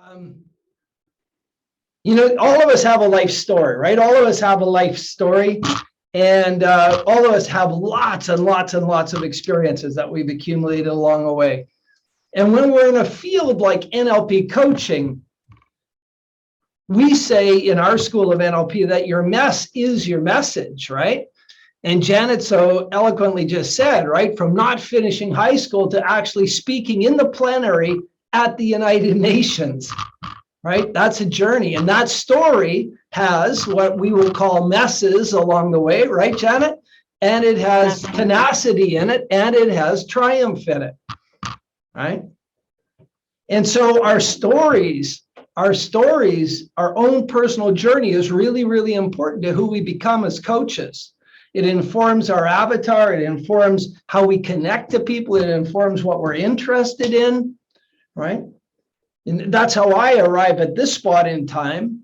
All of us have a life story, right? All of us have a life story, and all of us have lots and lots and lots of experiences that we've accumulated along the way. And when we're in a field like NLP coaching, we say in our school of NLP that your mess is your message, right? And Janet so eloquently just said, right, from not finishing high school to actually speaking in the plenary at the United Nations, right? That's a journey. And that story has what we will call messes along the way, right, Janet? And it has tenacity in it, and it has triumph in it, right? And so our stories, our own personal journey is really, really important to who we become as coaches. It informs our avatar. It informs how we connect to people. It informs what we're interested in, right? And that's how I arrive at this spot in time,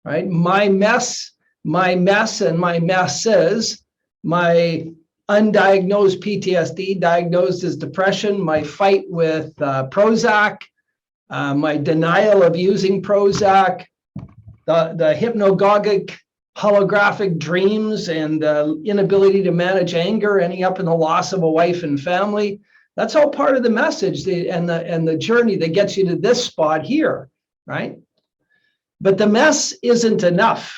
right? My mess and my messes, my undiagnosed PTSD, diagnosed as depression, my fight with Prozac, my denial of using Prozac, the hypnagogic holographic dreams and inability to manage anger, ending up in the loss of a wife and family. That's all part of the message and the journey that gets you to this spot here, right? But the mess isn't enough.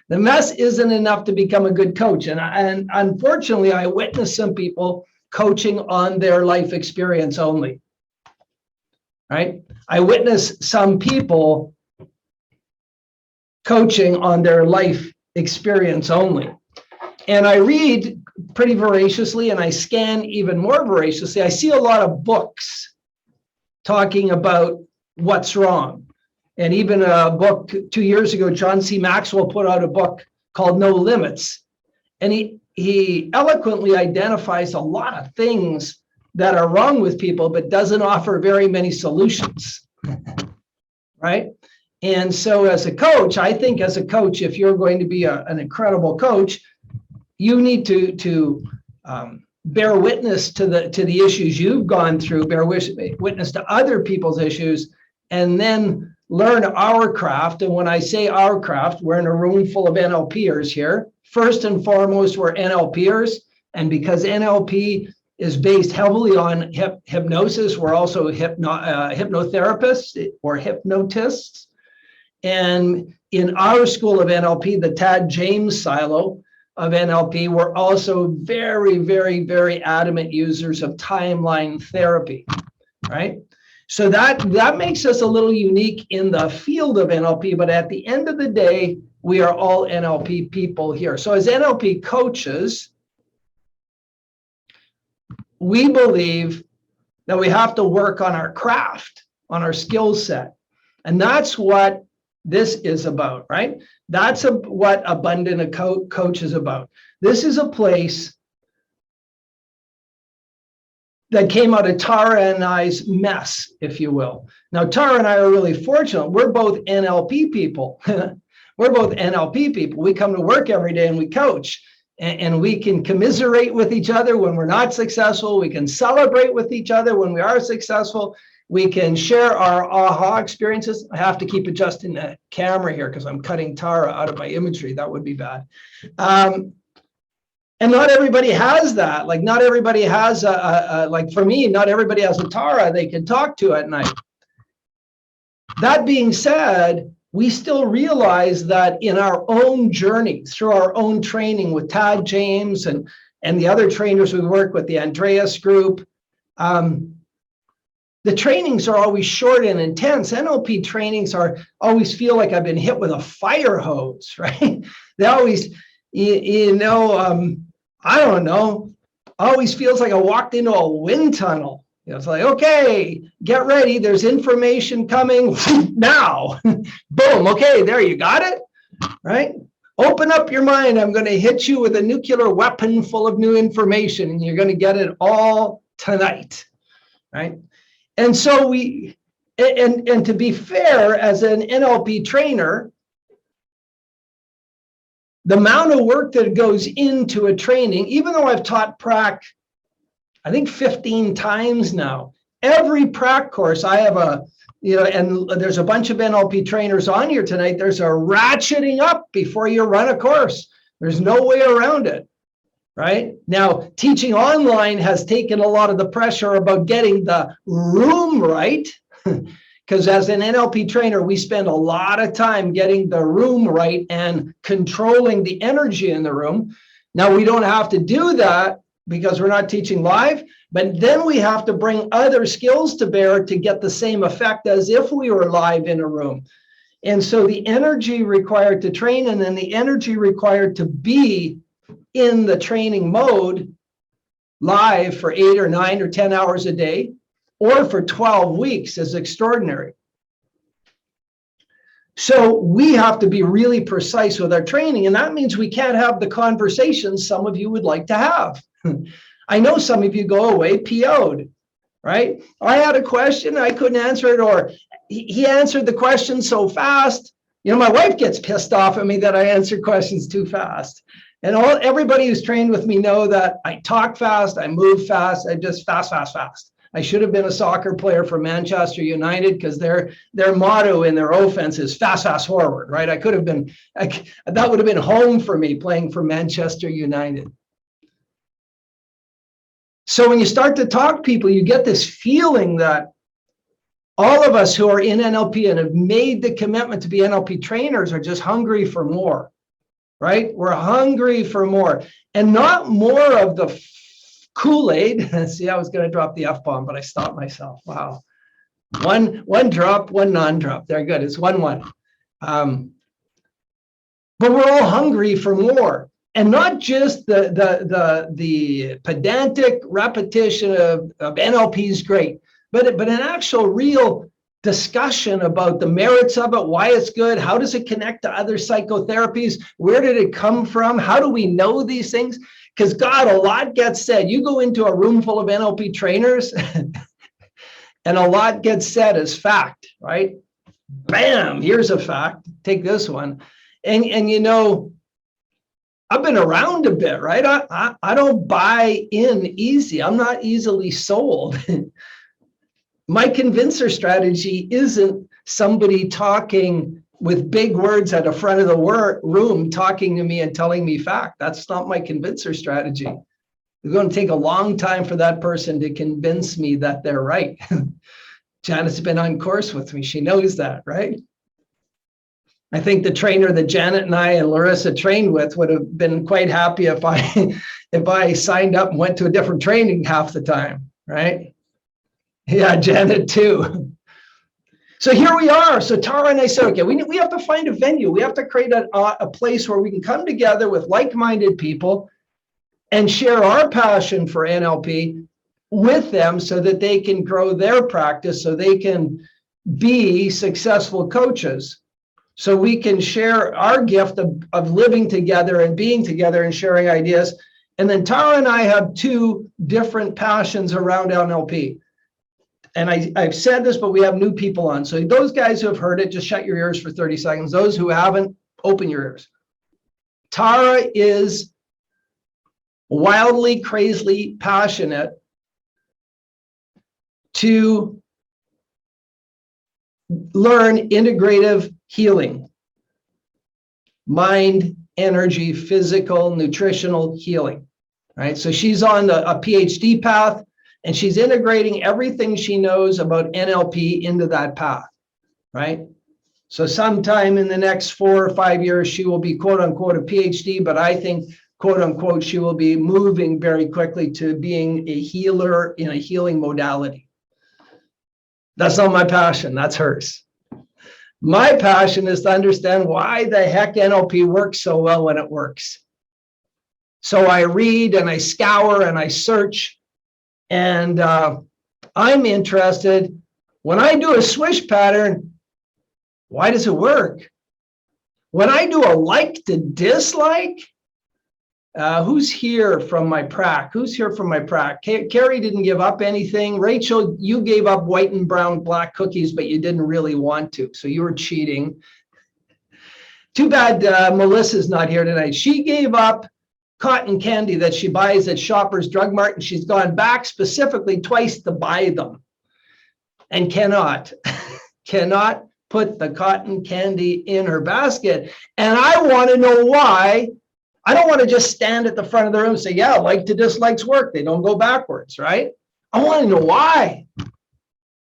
The mess isn't enough to become a good coach. And unfortunately, I witnessed some people coaching on their life experience only, right? I witnessed some people coaching on their life experience only. And I read pretty voraciously and I scan even more voraciously. I see a lot of books talking about what's wrong. And even a book 2 years ago, John C. Maxwell put out a book called No Limits. And he eloquently identifies a lot of things that are wrong with people, but doesn't offer very many solutions, right? And so as a coach, I think as a coach, if you're going to be an incredible coach, you need to bear witness to the issues you've gone through, bear witness to other people's issues, and then learn our craft. And when I say our craft, we're in a room full of NLPers here. First and foremost, we're NLPers. And because NLP is based heavily on hypnosis, we're also hypnotherapists or hypnotists. And in our school of NLP, the Tad James silo of NLP, we're also very, very, very adamant users of timeline therapy, right? So that makes us a little unique in the field of NLP, but at the end of the day, we are all NLP people here. So as NLP coaches, we believe that we have to work on our craft, on our skill set. And that's what this is about, right? That's what Abundant Coach is about. This is a place that came out of Tara and I's mess, if you will. Now, Tara and I are really fortunate. We're both NLP people. We're both NLP people. We come to work every day and we coach. And we can commiserate with each other when we're not successful. We can celebrate with each other when we are successful. We can share our aha experiences. I have to keep adjusting the camera here because I'm cutting Tara out of my imagery. That would be bad. And not everybody has that. Like not everybody has like for me, not everybody has a Tara they can talk to at night. That being said, we still realize that in our own journey, through our own training with Tad James and the other trainers we work with, the Andreas group, the trainings are always short and intense. NLP trainings always feel like I've been hit with a fire hose, right? They always, I don't know, always feels like I walked into a wind tunnel. It's like, okay, get ready. There's information coming now. Boom. Okay, there you got it, right? Open up your mind. I'm going to hit you with a nuclear weapon full of new information, and you're going to get it all tonight, right? And so and to be fair, as an NLP trainer, the amount of work that goes into a training, even though I've taught prac, I think 15 times now, every prac course, I have and there's a bunch of NLP trainers on here tonight. There's a ratcheting up before you run a course. There's no way around it, right? Now, teaching online has taken a lot of the pressure about getting the room right, because as an NLP trainer, we spend a lot of time getting the room right and controlling the energy in the room. Now, we don't have to do that because we're not teaching live, but then we have to bring other skills to bear to get the same effect as if we were live in a room. And so the energy required to train, and then the energy required to be in the training mode live for 8 or 9 or 10 hours a day, or for 12 weeks is extraordinary. So we have to be really precise with our training, and that means we can't have the conversations some of you would like to have. I know some of you go away PO'd, right? I had a question, I couldn't answer it, or he answered the question so fast. My wife gets pissed off at me that I answer questions too fast. And everybody who's trained with me know that I talk fast, I move fast, I just fast. I should have been a soccer player for Manchester United, because their motto in their offense is fast forward, right? I could have been, that would have been home for me playing for Manchester United. So when you start to talk to people, you get this feeling that all of us who are in NLP and have made the commitment to be NLP trainers are just hungry for more, right? We're hungry for more, and not more of the Kool-Aid. See, I was going to drop the F-bomb, but I stopped myself. Wow. One drop, one non-drop. They're good. It's 1-1. But we're all hungry for more. And not just the pedantic repetition of NLP is great, but an actual real discussion about the merits of it, why it's good, how does it connect to other psychotherapies, where did it come from, how do we know these things? Because God, a lot gets said. You go into a room full of NLP trainers and a lot gets said as fact, right? Bam, here's a fact. Take this one. And I've been around a bit, right? I don't buy in easy. I'm not easily sold. My convincer strategy isn't somebody talking with big words at the front of the room, talking to me and telling me fact. That's not my convincer strategy. It's going to take a long time for that person to convince me that they're right. Janet's been on course with me. She knows that, right? I think the trainer that Janet and I and Larissa trained with would have been quite happy if I signed up and went to a different training half the time, right? Yeah, Janet too. So here we are. So Tara and I said, okay, we have to find a venue. We have to create a place where we can come together with like-minded people and share our passion for NLP with them so that they can grow their practice, so they can be successful coaches. So we can share our gift of living together and being together and sharing ideas. And then Tara and I have 2 different passions around NLP. And I've said this, but we have new people on. So those guys who have heard it, just shut your ears for 30 seconds. Those who haven't, open your ears. Tara is wildly, crazily passionate to learn integrative healing, mind, energy, physical, nutritional healing, right? So she's on a PhD path, and she's integrating everything she knows about NLP into that path, right? So sometime in the next 4 or 5 years, she will be quote unquote a PhD, but I think quote unquote, she will be moving very quickly to being a healer in a healing modality. That's not my passion, that's hers. My passion is to understand why the heck NLP works so well when it works. So I read and I scour and I search, and I'm interested, when I do a swish pattern, why does it work? When I do a like to dislike, who's here from my prac? Who's here from my prac? Carrie didn't give up anything. Rachel, you gave up white and brown black cookies, but you didn't really want to, so you were cheating. Too bad Melissa's not here tonight. She gave up cotton candy that she buys at Shoppers Drug Mart, and she's gone back specifically twice to buy them and cannot. cannot put the cotton candy in her basket. And I want to know why. I don't want to just stand at the front of the room and say, yeah, like to dislikes work. They don't go backwards, right? I want to know why.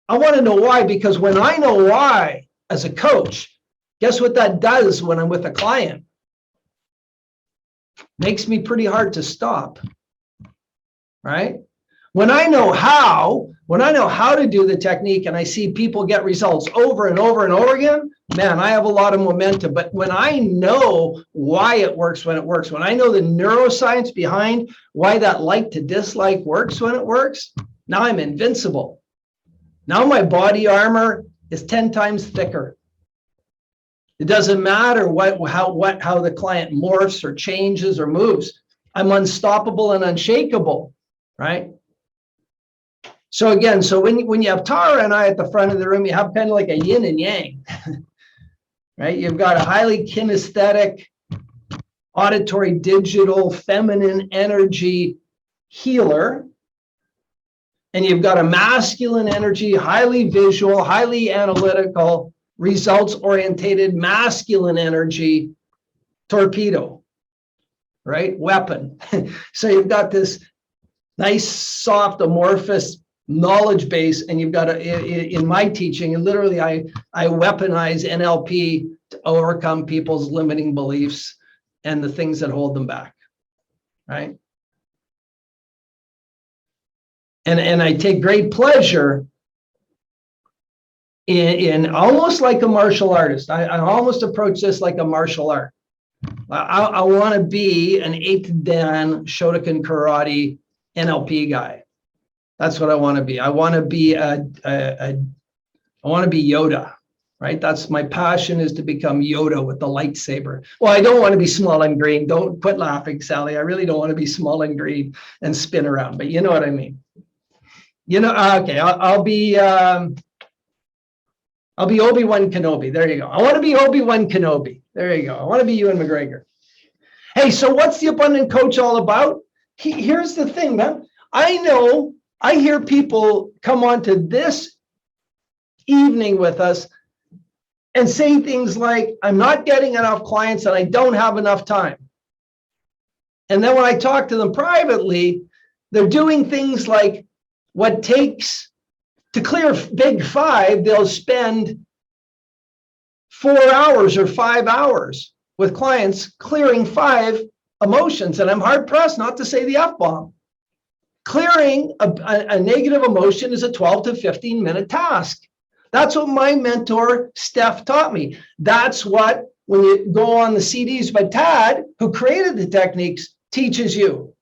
I want to know why, because when I know why as a coach, guess what that does when I'm with a client? Makes me pretty hard to stop, right? When I know how to do the technique and I see people get results over and over and over again, man, I have a lot of momentum. But when I know why it works when it works, when I know the neuroscience behind why that like to dislike works when it works, now I'm invincible. Now my body armor is 10 times thicker. It doesn't matter how the client morphs or changes or moves. I'm unstoppable and unshakable, right? So again, when you have Tara and I at the front of the room, you have kind of like a yin and yang, right? You've got a highly kinesthetic, auditory, digital, feminine energy healer. And you've got a masculine energy, highly visual, highly analytical, results-orientated, masculine energy torpedo, right? Weapon. So you've got this nice, soft, amorphous knowledge base, and you've got in my teaching, and literally I weaponize NLP to overcome people's limiting beliefs and the things that hold them back, right? And I take great pleasure in almost like a martial artist. I almost approach this like a martial art. I want to be an 8th Dan Shotokan karate NLP guy. That's what I want to be. I want to be I want to be Yoda, right? That's my passion, is to become Yoda with the lightsaber. Well, I don't want to be small and green. Don't quit laughing, Sally. I really don't want to be small and green and spin around, but you know what I mean. You know, okay, I'll be Obi-Wan Kenobi. There you go. I want to be Obi-Wan Kenobi. There you go. I want to be Ewan McGregor. Hey, so what's the Abundant Coach all about? Here's the thing, man. I hear people come on to this evening with us and say things like, I'm not getting enough clients and I don't have enough time. And then when I talk to them privately, they're doing things like, what takes to clear big 5, they'll spend 4 hours or 5 hours with clients clearing 5 emotions. And I'm hard pressed not to say the F-bomb. Clearing a negative emotion is a 12 to 15 minute task. That's what my mentor, Steph, taught me. That's what, when you go on the CDs by Tad, who created the techniques, teaches you.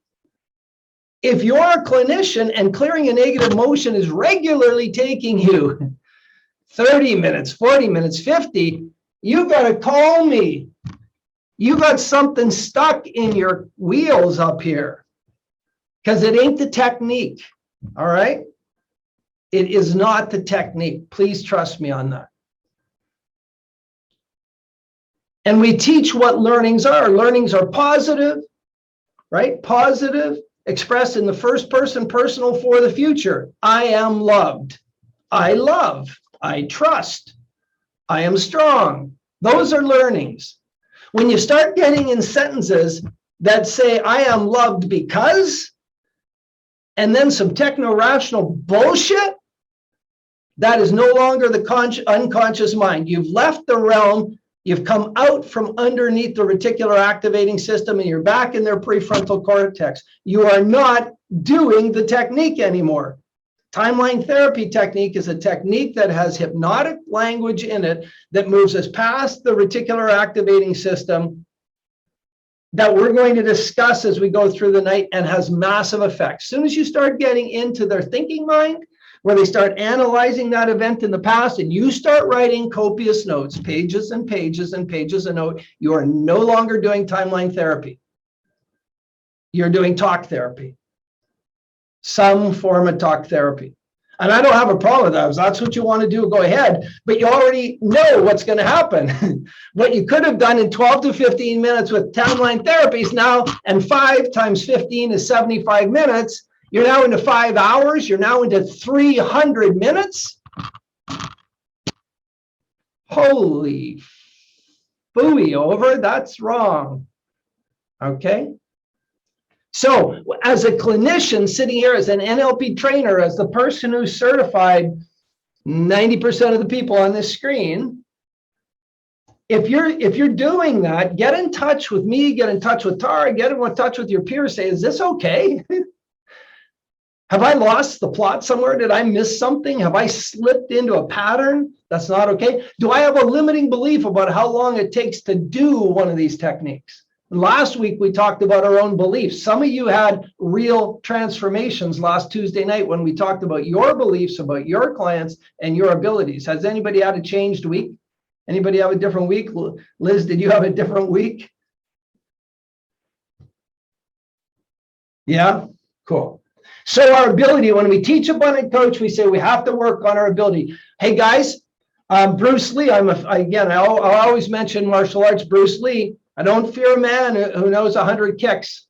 If you're a clinician and clearing a negative emotion is regularly taking you 30 minutes, 40 minutes, 50, you got to call me. You got something stuck in your wheels up here, because it ain't the technique, all right? It is not the technique. Please trust me on that. And we teach what learnings are. Learnings are positive, right? Positive, expressed in the first person, personal for the future. I am loved. I love. I trust. I am strong. Those are learnings. When you start getting in sentences that say, I am loved because, and then some techno-rational bullshit, that is no longer the unconscious mind. You've left the realm. You've come out from underneath the reticular activating system and you're back in their prefrontal cortex. You are not doing the technique anymore. Timeline therapy technique is a technique that has hypnotic language in it that moves us past the reticular activating system that we're going to discuss as we go through the night, and has massive effects. As soon as you start getting into their thinking mind, where they start analyzing that event in the past, and you start writing copious notes, pages and pages and pages of notes, you are no longer doing timeline therapy. You're doing talk therapy, some form of talk therapy. And I don't have a problem with that. If that's what you want to do, go ahead. But you already know what's going to happen. What you could have done in 12 to 15 minutes with timeline therapies now, and 5 times 15 is 75 minutes. You're now into 5 hours. You're now into 300 minutes. Holy phooey over, that's wrong. Okay. So as a clinician sitting here as an NLP trainer, as the person who's certified 90% of the people on this screen, if you're doing that, get in touch with me, get in touch with Tara, get in touch with your peers, say, is this okay? Have I lost the plot somewhere? Did I miss something? Have I slipped into a pattern that's not okay? Do I have a limiting belief about how long it takes to do one of these techniques? Last week, we talked about our own beliefs. Some of you had real transformations last Tuesday night when we talked about your beliefs, about your clients and your abilities. Has anybody had a changed week? Anybody have a different week? Liz, did you have a different week? Yeah, cool. So our ability, when we teach Abundant Coach, we say we have to work on our ability. Hey guys, Bruce Lee, I always mention martial arts, Bruce Lee. I don't fear a man who knows 100 kicks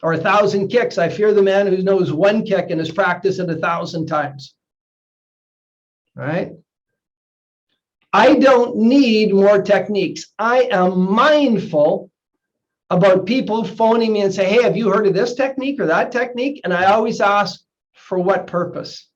or 1,000 kicks. I fear the man who knows one kick and has practiced it 1,000 times. All right. I don't need more techniques. I am mindful about people phoning me and say, hey, have you heard of this technique or that technique? And I always ask, for what purpose?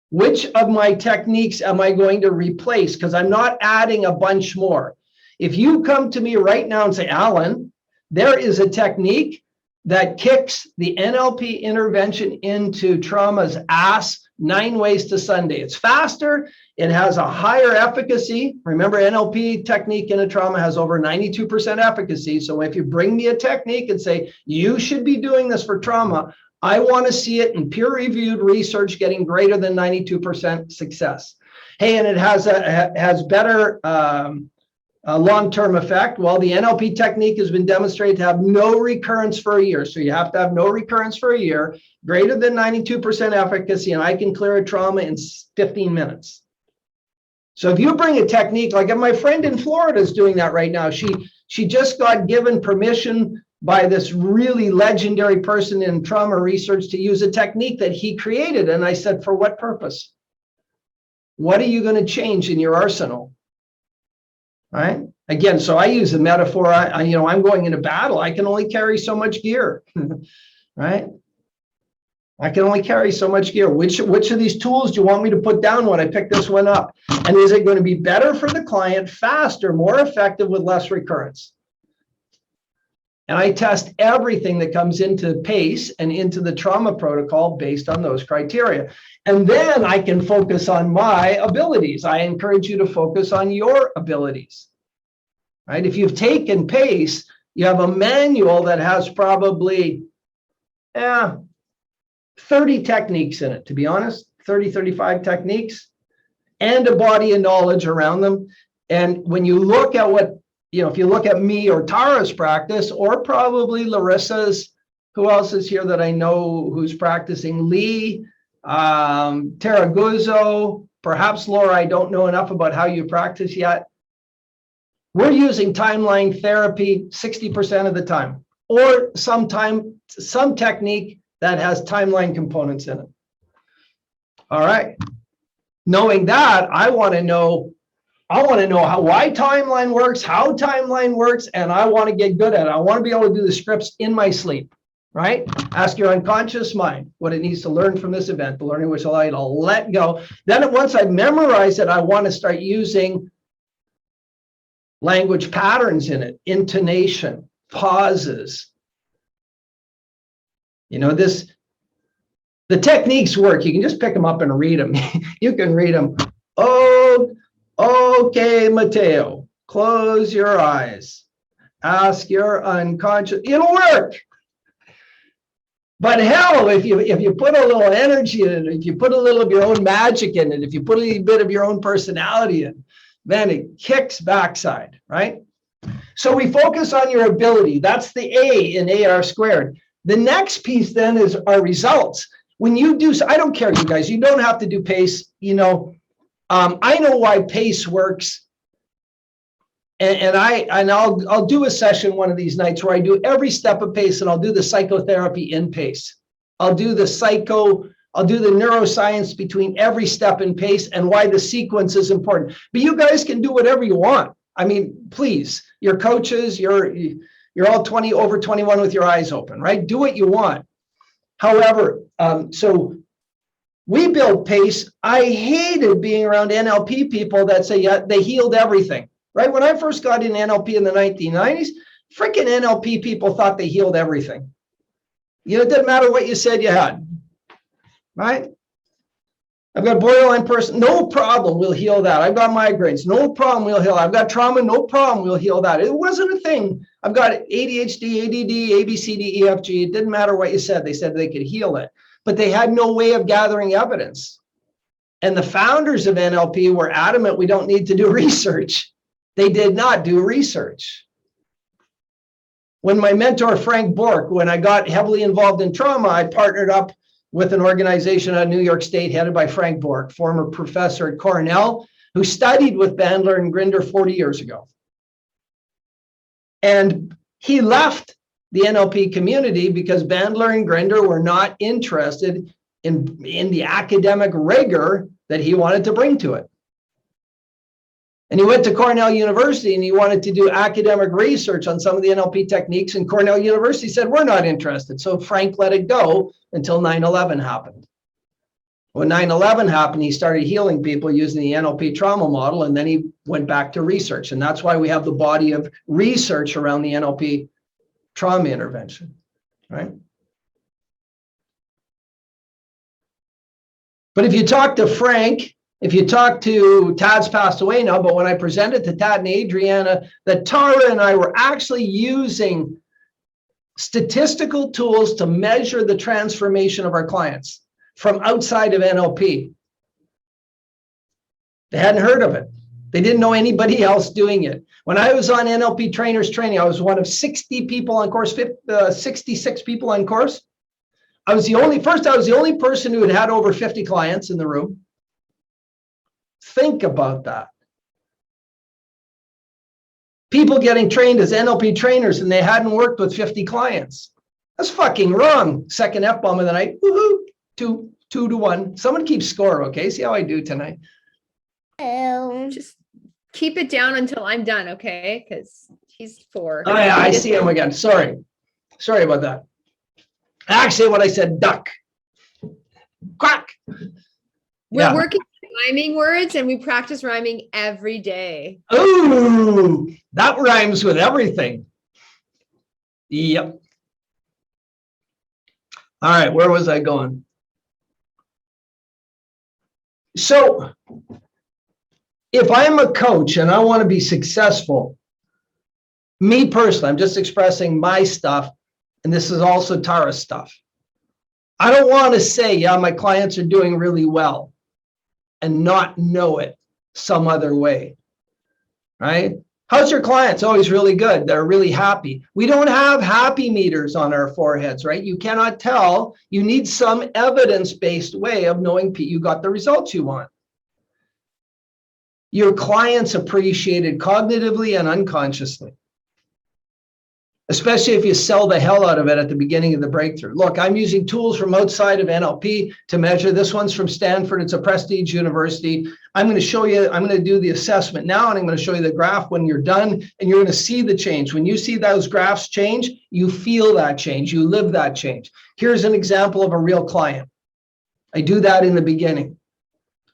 Which of my techniques am I going to replace? Because I'm not adding a bunch more. If you come to me right now and say, Alan, there is a technique that kicks the NLP intervention into trauma's ass 9 ways to Sunday. It's faster. It has a higher efficacy. Remember, NLP technique in a trauma has over 92% efficacy. So if you bring me a technique and say, you should be doing this for trauma, I want to see it in peer-reviewed research getting greater than 92% success. Hey, and it has better long-term effect. Well, the NLP technique has been demonstrated to have no recurrence for a year. So you have to have no recurrence for a year, greater than 92% efficacy, and I can clear a trauma in 15 minutes. So if you bring a technique, like my friend in Florida is doing that right now. She just got given permission by this really legendary person in trauma research to use a technique that he created. And I said, for what purpose? What are you going to change in your arsenal? Right? Again, so I use the metaphor, I'm going into battle. I can only carry so much gear, right? I can only carry so much gear. Which of these tools do you want me to put down when I pick this one up? And is it going to be better for the client, faster, more effective with less recurrence? And I test everything that comes into PACE and into the trauma protocol based on those criteria. And then I can focus on my abilities. I encourage you to focus on your abilities, right? If you've taken PACE, you have a manual that has probably 30 techniques in it, to be honest, 30, 35 techniques, and a body of knowledge around them. And when you look at what, if you look at me or Tara's practice, or probably Larissa's, who else is here that I know who's practicing? Lee, Tara Guzzo, perhaps Laura, I don't know enough about how you practice yet. We're using timeline therapy 60% of the time, or some technique that has timeline components in it. All right. Knowing that, I want to know why timeline works, how timeline works, and I want to get good at it. I want to be able to do the scripts in my sleep, right? Ask your unconscious mind what it needs to learn from this event, the learning which allow you to let go. Then once I've memorized it, I want to start using language patterns in it, intonation, pauses. The techniques work. You can just pick them up and read them. You can read them. Oh, okay, Mateo, close your eyes. Ask your unconscious. It'll work. But hell, if you put a little energy in it, if you put a little of your own magic in it, if you put a little bit of your own personality in, man, it kicks backside, right? So we focus on your ability. That's the A in AR squared. The next piece then is our results. When you do, I don't care, you guys, you don't have to do PACE. I know why PACE works. And I'll do a session one of these nights where I do every step of PACE, and I'll do the psychotherapy in PACE. I'll do the psycho I'll do the neuroscience between every step in PACE and why the sequence is important. But you guys can do whatever you want. I mean, please, your coaches, you're all over 21 with your eyes open, right? Do what you want. However, so we built PACE. I hated being around NLP people that say, yeah, they healed everything, right? When I first got in NLP in the 1990s, freaking NLP people thought they healed everything. You know, it didn't matter what you said you had, right? I've got borderline person, no problem, we'll heal that. I've got migraines, no problem, we'll heal that. I've got trauma, no problem, we'll heal that. It wasn't a thing. I've got ADHD, ADD, ABCD, EFG. It didn't matter what you said. They said they could heal it, but they had no way of gathering evidence. And the founders of NLP were adamant we don't need to do research. They did not do research. When my mentor, Frank Bork, when I got heavily involved in trauma, I partnered up with an organization out of New York State headed by Frank Bork, former professor at Cornell, who studied with Bandler and Grinder 40 years ago. And he left the NLP community because Bandler and Grinder were not interested in the academic rigor that he wanted to bring to it. And he went to Cornell University and he wanted to do academic research on some of the NLP techniques, and Cornell University said, we're not interested. So Frank let it go until 9/11 happened. When 9/11 happened, he started healing people using the NLP trauma model, and then he went back to research. And that's why we have the body of research around the NLP trauma intervention, right? But if you talk to Frank, if you talk to, Tad's passed away now, but when I presented to Tad and Adriana, that Tara and I were actually using statistical tools to measure the transformation of our clients from outside of NLP. They hadn't heard of it. They didn't know anybody else doing it. When I was on NLP trainers training, I was one of 60 people on course, 66 people on course. I was the only person who had over 50 clients in the room. Think about that. People getting trained as NLP trainers and they hadn't worked with 50 clients. That's fucking wrong. Second F-bomb of the night. Woohoo. 2-1. Someone keep score, okay? See how I do tonight. Just keep it down until I'm done, okay? Because he's 4. Oh, yeah, I see him again. Sorry about that. Actually, what I said, duck. Quack. We're working rhyming words and we practice rhyming every day. Oh, that rhymes with everything. Yep. All right, where was I going? So if I'm a coach and I want to be successful, me personally, I'm just expressing my stuff, and this is also Tara's stuff. I don't want to say, yeah, my clients are doing really well and not know it some other way, right? How's your clients? Always really good. They're really happy. We don't have happy meters on our foreheads, right? You cannot tell. You need some evidence-based way of knowing you got the results you want. Your clients appreciate it cognitively and unconsciously, especially if you sell the hell out of it at the beginning of the breakthrough. Look, I'm using tools from outside of NLP to measure. This one's from Stanford. It's a prestige university. I'm going to show you, I'm going to do the assessment now, and I'm going to show you the graph when you're done, and you're going to see the change. When you see those graphs change, you feel that change. You live that change. Here's an example of a real client. I do that in the beginning.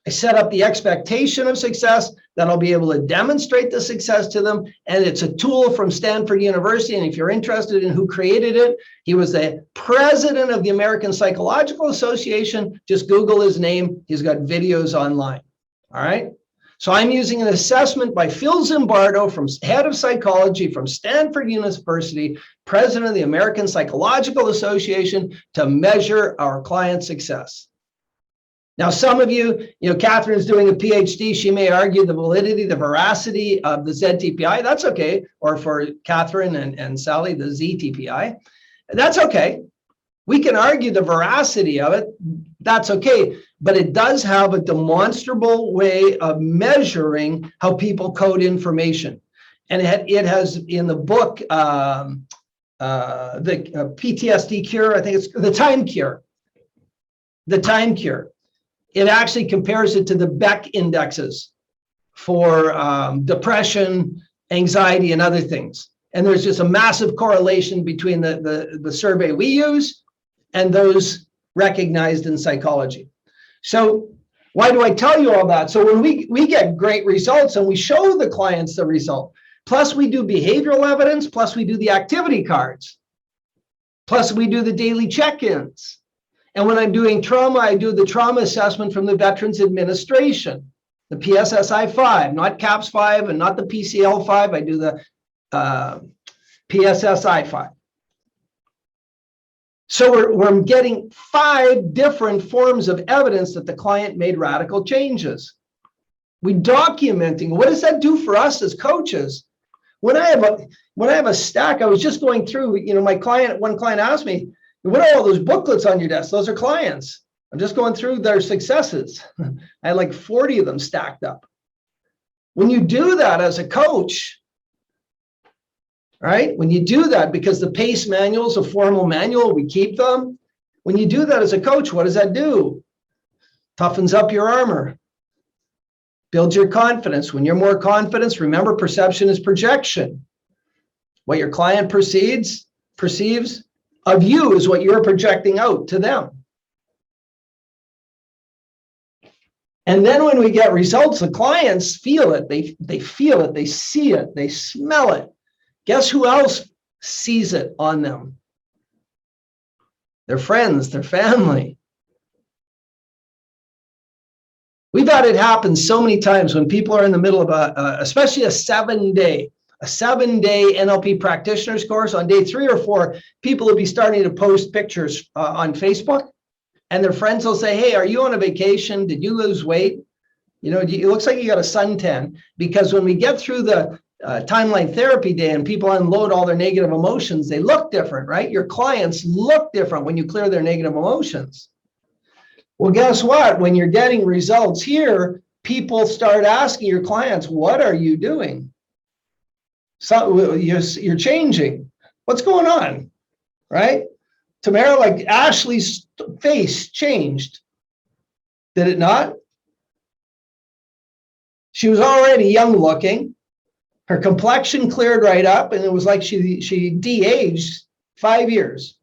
I set up the expectation of success, that I'll be able to demonstrate the success to them. And it's a tool from Stanford University. And if you're interested in who created it, he was the president of the American Psychological Association. Just Google his name. He's got videos online. All right. So I'm using an assessment by Phil Zimbardo, head of psychology from Stanford University, president of the American Psychological Association, to measure our client success. Now, some of you, Catherine's doing a PhD. She may argue the validity, the veracity of the ZTPI. That's okay. Or for Catherine and Sally, the ZTPI. That's okay. We can argue the veracity of it. That's okay. But it does have a demonstrable way of measuring how people code information. And it has in the book, the PTSD cure, I think it's the time cure. the time cure. It actually compares it to the Beck indexes for depression, anxiety, and other things. And there's just a massive correlation between the survey we use and those recognized in psychology. So why do I tell you all that? So when we get great results and we show the clients the result, plus we do behavioral evidence, plus we do the activity cards, plus we do the daily check-ins. And when I'm doing trauma, I do the trauma assessment from the Veterans Administration, the PSSI-5, not CAPS-5 and not the PCL-5. I do the PSSI-5. So we're getting 5 different forms of evidence that the client made radical changes. We documenting. What does that do for us as coaches? When I have a stack, I was just going through, one client asked me, what are all those booklets on your desk? Those are clients. I'm just going through their successes. I had like 40 of them stacked up. When you do that as a coach, right? When you do that, because the PACE manual is a formal manual, we keep them. When you do that as a coach, what does that do? Toughens up your armor, builds your confidence. When you're more confident, remember, perception is projection. What your client perceives of you is what you're projecting out to them. And then when we get results, the clients feel it. They feel it. They see it. They smell it. Guess who else sees it on them? Their friends, their family. We've had it happen so many times when people are in the middle of especially a 7-day NLP practitioners course. On day 3 or 4, people will be starting to post pictures on Facebook, and their friends will say, hey, are you on a vacation? Did you lose weight? It looks like you got a suntan. Because when we get through the timeline therapy day and people unload all their negative emotions, they look different, right? Your clients look different when you clear their negative emotions. Well, guess what? When you're getting results here, people start asking your clients, what are you doing? So you're changing. What's going on, right? Tamara, like Ashley's face changed. Did it not? She was already young looking. Her complexion cleared right up, and it was like she de-aged 5 years,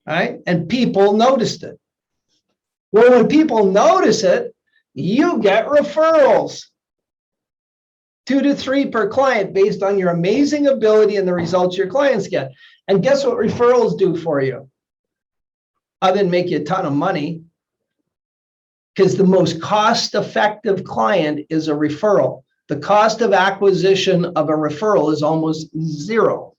right? And people noticed it. Well, when people notice it, you get referrals. 2 to 3 per client based on your amazing ability and the results your clients get. And guess what referrals do for you? Other than make you a ton of money, because the most cost-effective client is a referral. The cost of acquisition of a referral is almost 0,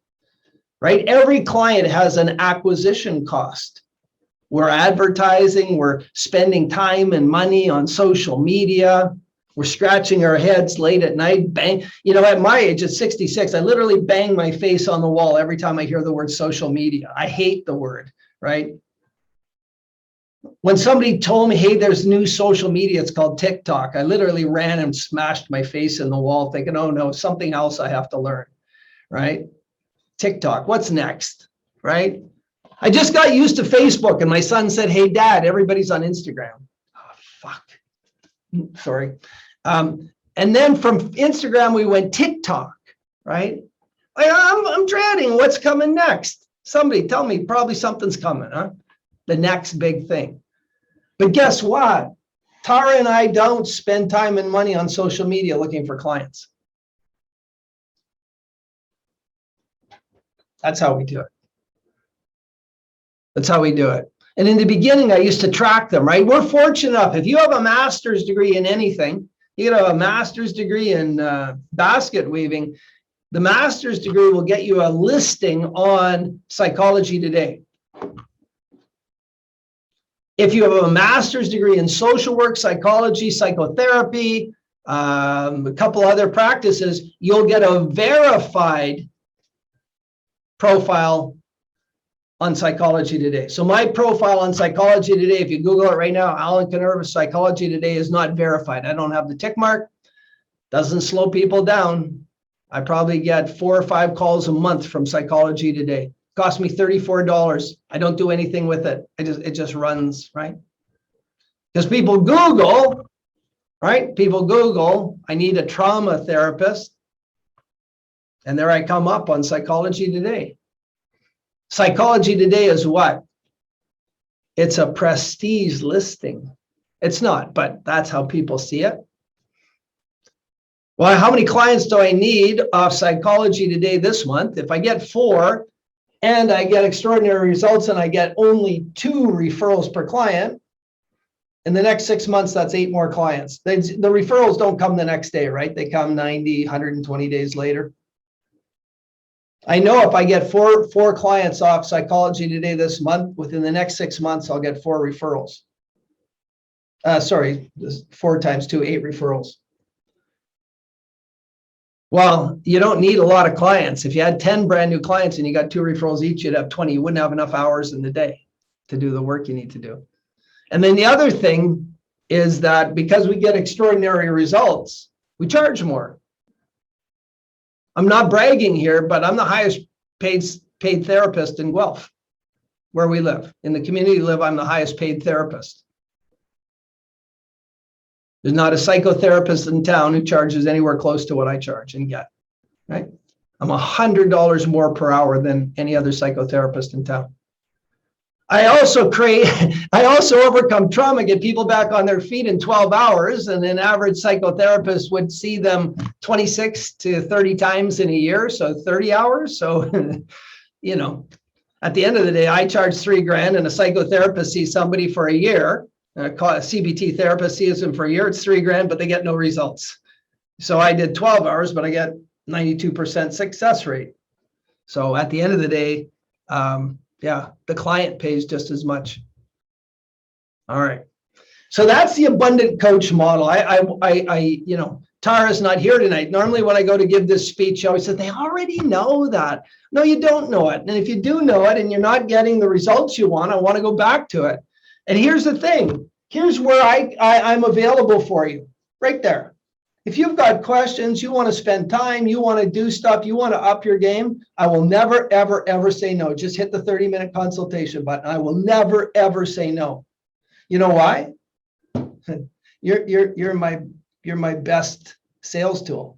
right? Every client has an acquisition cost. We're advertising, we're spending time and money on social media. We're scratching our heads late at night, bang. At my age, at 66, I literally bang my face on the wall every time I hear the word social media. I hate the word, right? When somebody told me, hey, there's new social media, it's called TikTok, I literally ran and smashed my face in the wall thinking, oh no, something else I have to learn, right? TikTok, what's next, right? I just got used to Facebook and my son said, hey, Dad, everybody's on Instagram. Oh, fuck. Sorry. And then from Instagram, we went TikTok, right? I'm dreading what's coming next. Somebody tell me, probably something's coming, huh? The next big thing. But guess what? Tara and I don't spend time and money on social media looking for clients. That's how we do it. That's how we do it. And in the beginning, I used to track them, right? We're fortunate enough. If you have a master's degree in anything, you have a master's degree in basket weaving, the master's degree will get you a listing on Psychology Today. If you have a master's degree in social work, psychology, psychotherapy, a couple other practices, you'll get a verified profile on Psychology Today. So my profile on Psychology Today, if you Google it right now, Alan Canerva, Psychology Today, is not verified. I don't have the tick mark. Doesn't slow people down. I probably get 4 or 5 calls a month from Psychology Today. Cost me $34. I don't do anything with it. It just runs, right? Because people Google, right? People Google, I need a trauma therapist. And there I come up on Psychology Today. Psychology Today is what? It's a prestige listing. It's not, but that's how people see it. Well, how many clients do I need off Psychology Today this month? If I get 4 and I get extraordinary results and I get only 2 referrals per client, in the next 6 months, that's 8 more clients. The referrals don't come the next day, right? They come 90, 120 days later. I know if I get four clients off Psychology Today this month, within the next 6 months, I'll get 4 referrals. 4 times 2, 8 referrals. Well, you don't need a lot of clients. If you had 10 brand new clients and you got 2 referrals each, you'd have 20. You wouldn't have enough hours in the day to do the work you need to do. And then the other thing is that because we get extraordinary results, we charge more. I'm not bragging here, but I'm the highest paid therapist in Guelph, where we live. In the community we live, I'm the highest paid therapist. There's not a psychotherapist in town who charges anywhere close to what I charge and get, right? I'm $100 more per hour than any other psychotherapist in town. I also overcome trauma, get people back on their feet in 12 hours, and an average psychotherapist would see them 26 to 30 times in a year, so 30 hours. So, you know, at the end of the day, I charge $3,000 and a psychotherapist sees somebody for a year. A CBT therapist sees them for a year, it's $3,000, but they get no results. So I did 12 hours, but I get 92% success rate. So at the end of the day, yeah, the client pays just as much. All right. So that's the abundant coach model. You know, Tara's not here tonight. Normally when I go to give this speech, she always says, they already know that. No, you don't know it. And if you do know it and you're not getting the results you want, I want to go back to it. And here's the thing. Here's where I'm available for you, right there. If you've got questions, you want to spend time, you want to do stuff, you want to up your game, I will never, ever, ever say no. Just hit the 30-minute consultation button. I will never, ever say no. You know why? You're my best sales tool,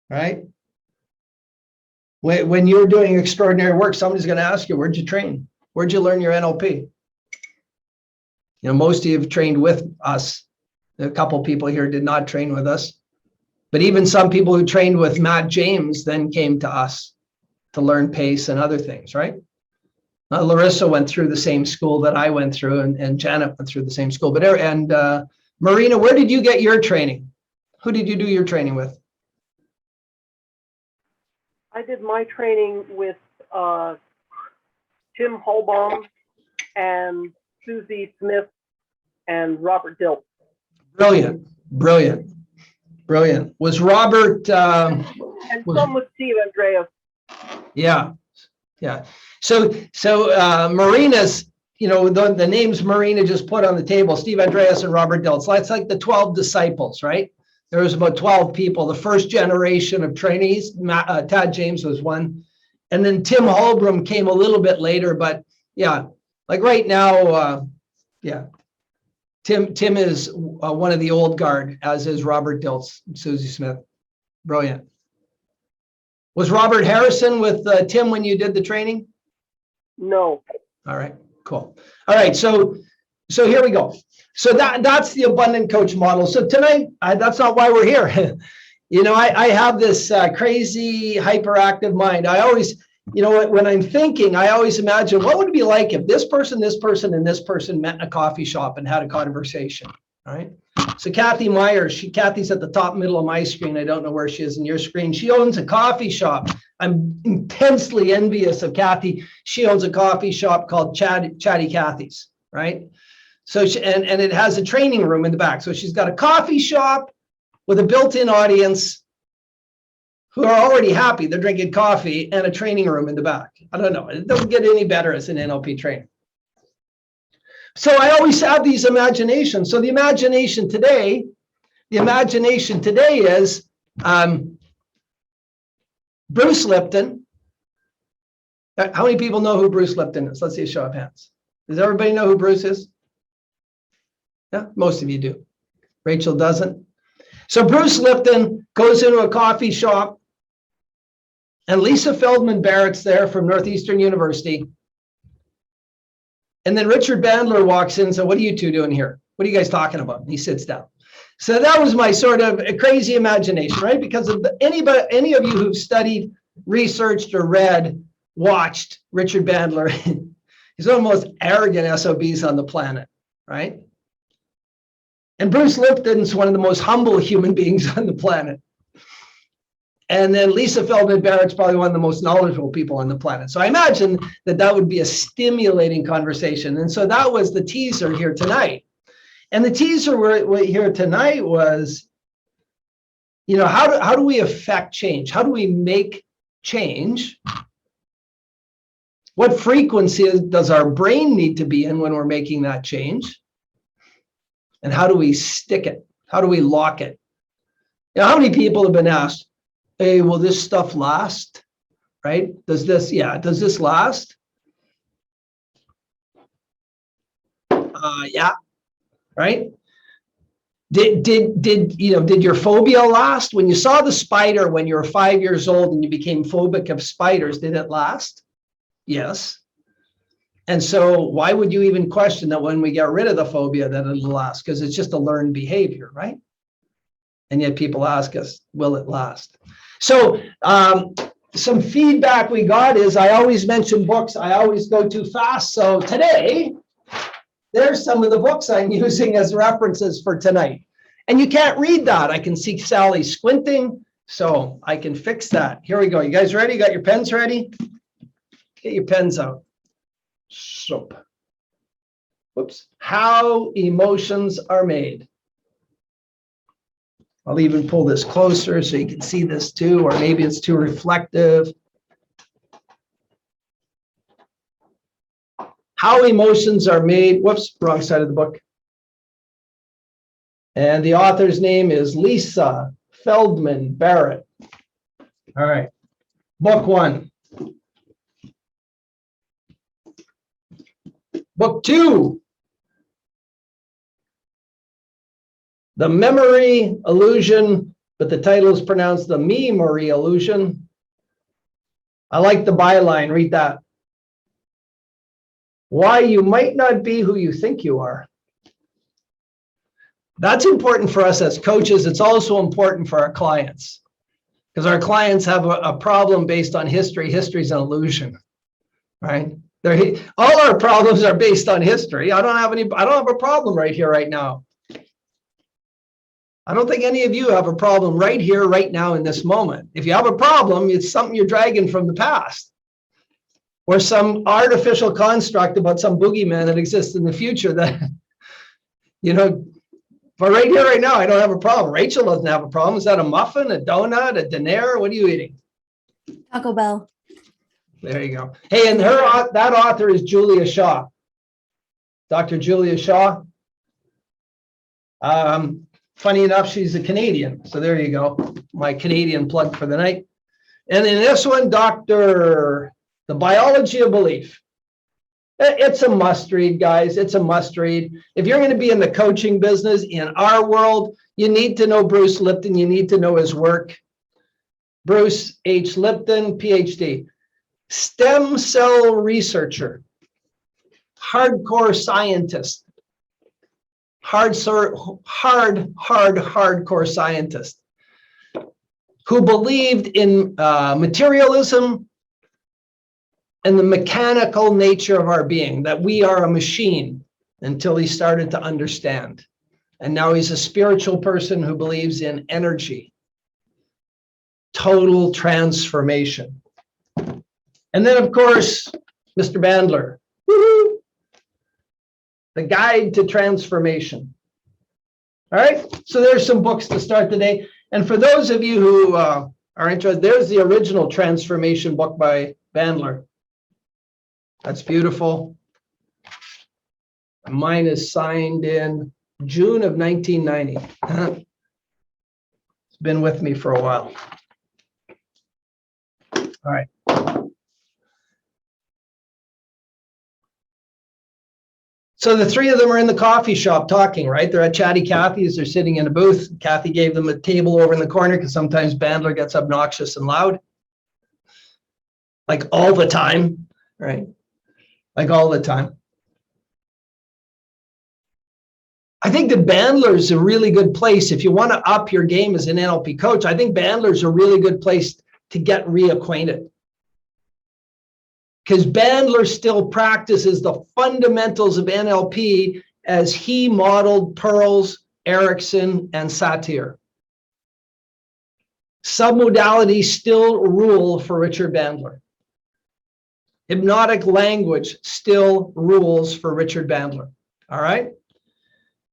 right? When you're doing extraordinary work, somebody's going to ask you, where'd you train? Where'd you learn your NLP? You know, most of you have trained with us. A couple people here did not train with us, but even some people who trained with Matt James then came to us to learn pace and other things, right? Larissa went through the same school that I went through, and Janet went through the same school. But Marina, where did you get your training? Who did you do your training with? I did my training with Tim Holbaum and Susie Smith and Robert Dilt. Brilliant, brilliant, brilliant. Was Robert? And some with Steve Andreas. Yeah, yeah. So Marina's, you know, the names Marina just put on the table, Steve Andreas and Robert Dilt. So that's like the 12 disciples, right? There was about 12 people, the first generation of trainees. Tad James was one. And then Tim Holbrook came a little bit later, but yeah, like right now, yeah. Tim is one of the old guard, as is Robert Diltz, Susie Smith. Brilliant. Was Robert Harrison with Tim when you did the training? No. All right, cool. All right, so here we go. So that's the abundant coach model. So tonight, that's not why we're here. You know, I have this crazy hyperactive mind. I always, you know, when I'm thinking, I always imagine what would it be like if this person, and this person met in a coffee shop and had a conversation, right? So Kathy Myers, Kathy's at the top middle of my screen. I don't know where she is in your screen. She owns a coffee shop. I'm intensely envious of Kathy. She owns a coffee shop called Chatty Kathy's, right? So and it has a training room in the back. So she's got a coffee shop with a built-in audience who are already happy. They're drinking coffee and a training room in the back. I don't know. It doesn't get any better as an NLP trainer. So I always have these imaginations. So the imagination today is Bruce Lipton. How many people know who Bruce Lipton is? Let's see a show of hands. Does everybody know who Bruce is? Yeah, most of you do. Rachel doesn't. So Bruce Lipton goes into a coffee shop, and Lisa Feldman Barrett's there from Northeastern University. And then Richard Bandler walks in and says, "What are you two doing here? What are you guys talking about?" And he sits down. So that was my sort of crazy imagination, right? Because of any of you who've studied, researched, or read, watched Richard Bandler, he's one of the most arrogant SOBs on the planet, right? And Bruce Lipton's one of the most humble human beings on the planet. And then Lisa Feldman Barrett's probably one of the most knowledgeable people on the planet. So I imagine that that would be a stimulating conversation. And so that was the teaser here tonight. And the teaser here tonight was, you know, how do we affect change? How do we make change? What frequency does our brain need to be in when we're making that change? And how do we stick it? How do we lock it? You know, how many people have been asked, "Hey, will this stuff last?" Right? Does this last? Yeah. Right? Did your phobia last? When you saw the spider when you were 5 years old and you became phobic of spiders, did it last? Yes. And so why would you even question that when we get rid of the phobia that it'll last? Because it's just a learned behavior, right? And yet people ask us, will it last? So some feedback we got is, I always mention books, I always go too fast. So today, there's some of the books I'm using as references for tonight. And you can't read that. I can see Sally squinting, so I can fix that. Here we go. You guys ready? Got your pens ready? Get your pens out. So, whoops. How emotions are made. I'll even pull this closer so you can see this too, or maybe it's too reflective. How emotions are made. Whoops, wrong side of the book. And the author's name is Lisa Feldman Barrett. All right, book one. Book two. The Memory Illusion, but the title is pronounced the Me-mory Illusion. I like the byline, read that. Why you might not be who you think you are. That's important for us as coaches. It's also important for our clients, because our clients have a problem based on history. History is an illusion, right? All our problems are based on history. I don't have a problem right here, right now. I don't think any of you have a problem right here, right now, in this moment. If you have a problem, it's something you're dragging from the past, or some artificial construct about some boogeyman that exists in the future that, you know, but right here, right now, I don't have a problem. Rachel doesn't have a problem. Is that a muffin, a donut, a diner? What are you eating? Taco Bell. There you go. Hey, and that author is Julia Shaw. Dr. Julia Shaw. Funny enough, she's a Canadian. So there you go. My Canadian plug for the night. And in this one, The Biology of Belief. It's a must read, guys. It's a must read. If you're going to be in the coaching business in our world, you need to know Bruce Lipton. You need to know his work. Bruce H. Lipton, PhD. Stem cell researcher. Hardcore scientist. Hardcore scientist who believed in materialism and the mechanical nature of our being, that we are a machine, until he started to understand. And now he's a spiritual person who believes in energy, total transformation. And then, of course, Mr. Bandler, woo-hoo, The Guide to Transformation. All right, so there's some books to start today. And for those of you who are interested, there's the original Transformation book by Bandler. That's beautiful. Mine is signed in June of 1990. It's been with me for a while. All right. So the three of them are in the coffee shop talking, right? They're at Chatty Cathy's. They're sitting in a booth. Kathy gave them a table over in the corner because sometimes Bandler gets obnoxious and loud. Like all the time, right? Like all the time. I think that Bandler's a really good place. If you want to up your game as an NLP coach, I think Bandler's a really good place to get reacquainted. Because Bandler still practices the fundamentals of NLP as he modeled Pearls, Erickson, and Satir. Submodalities still rule for Richard Bandler. Hypnotic language still rules for Richard Bandler. All right?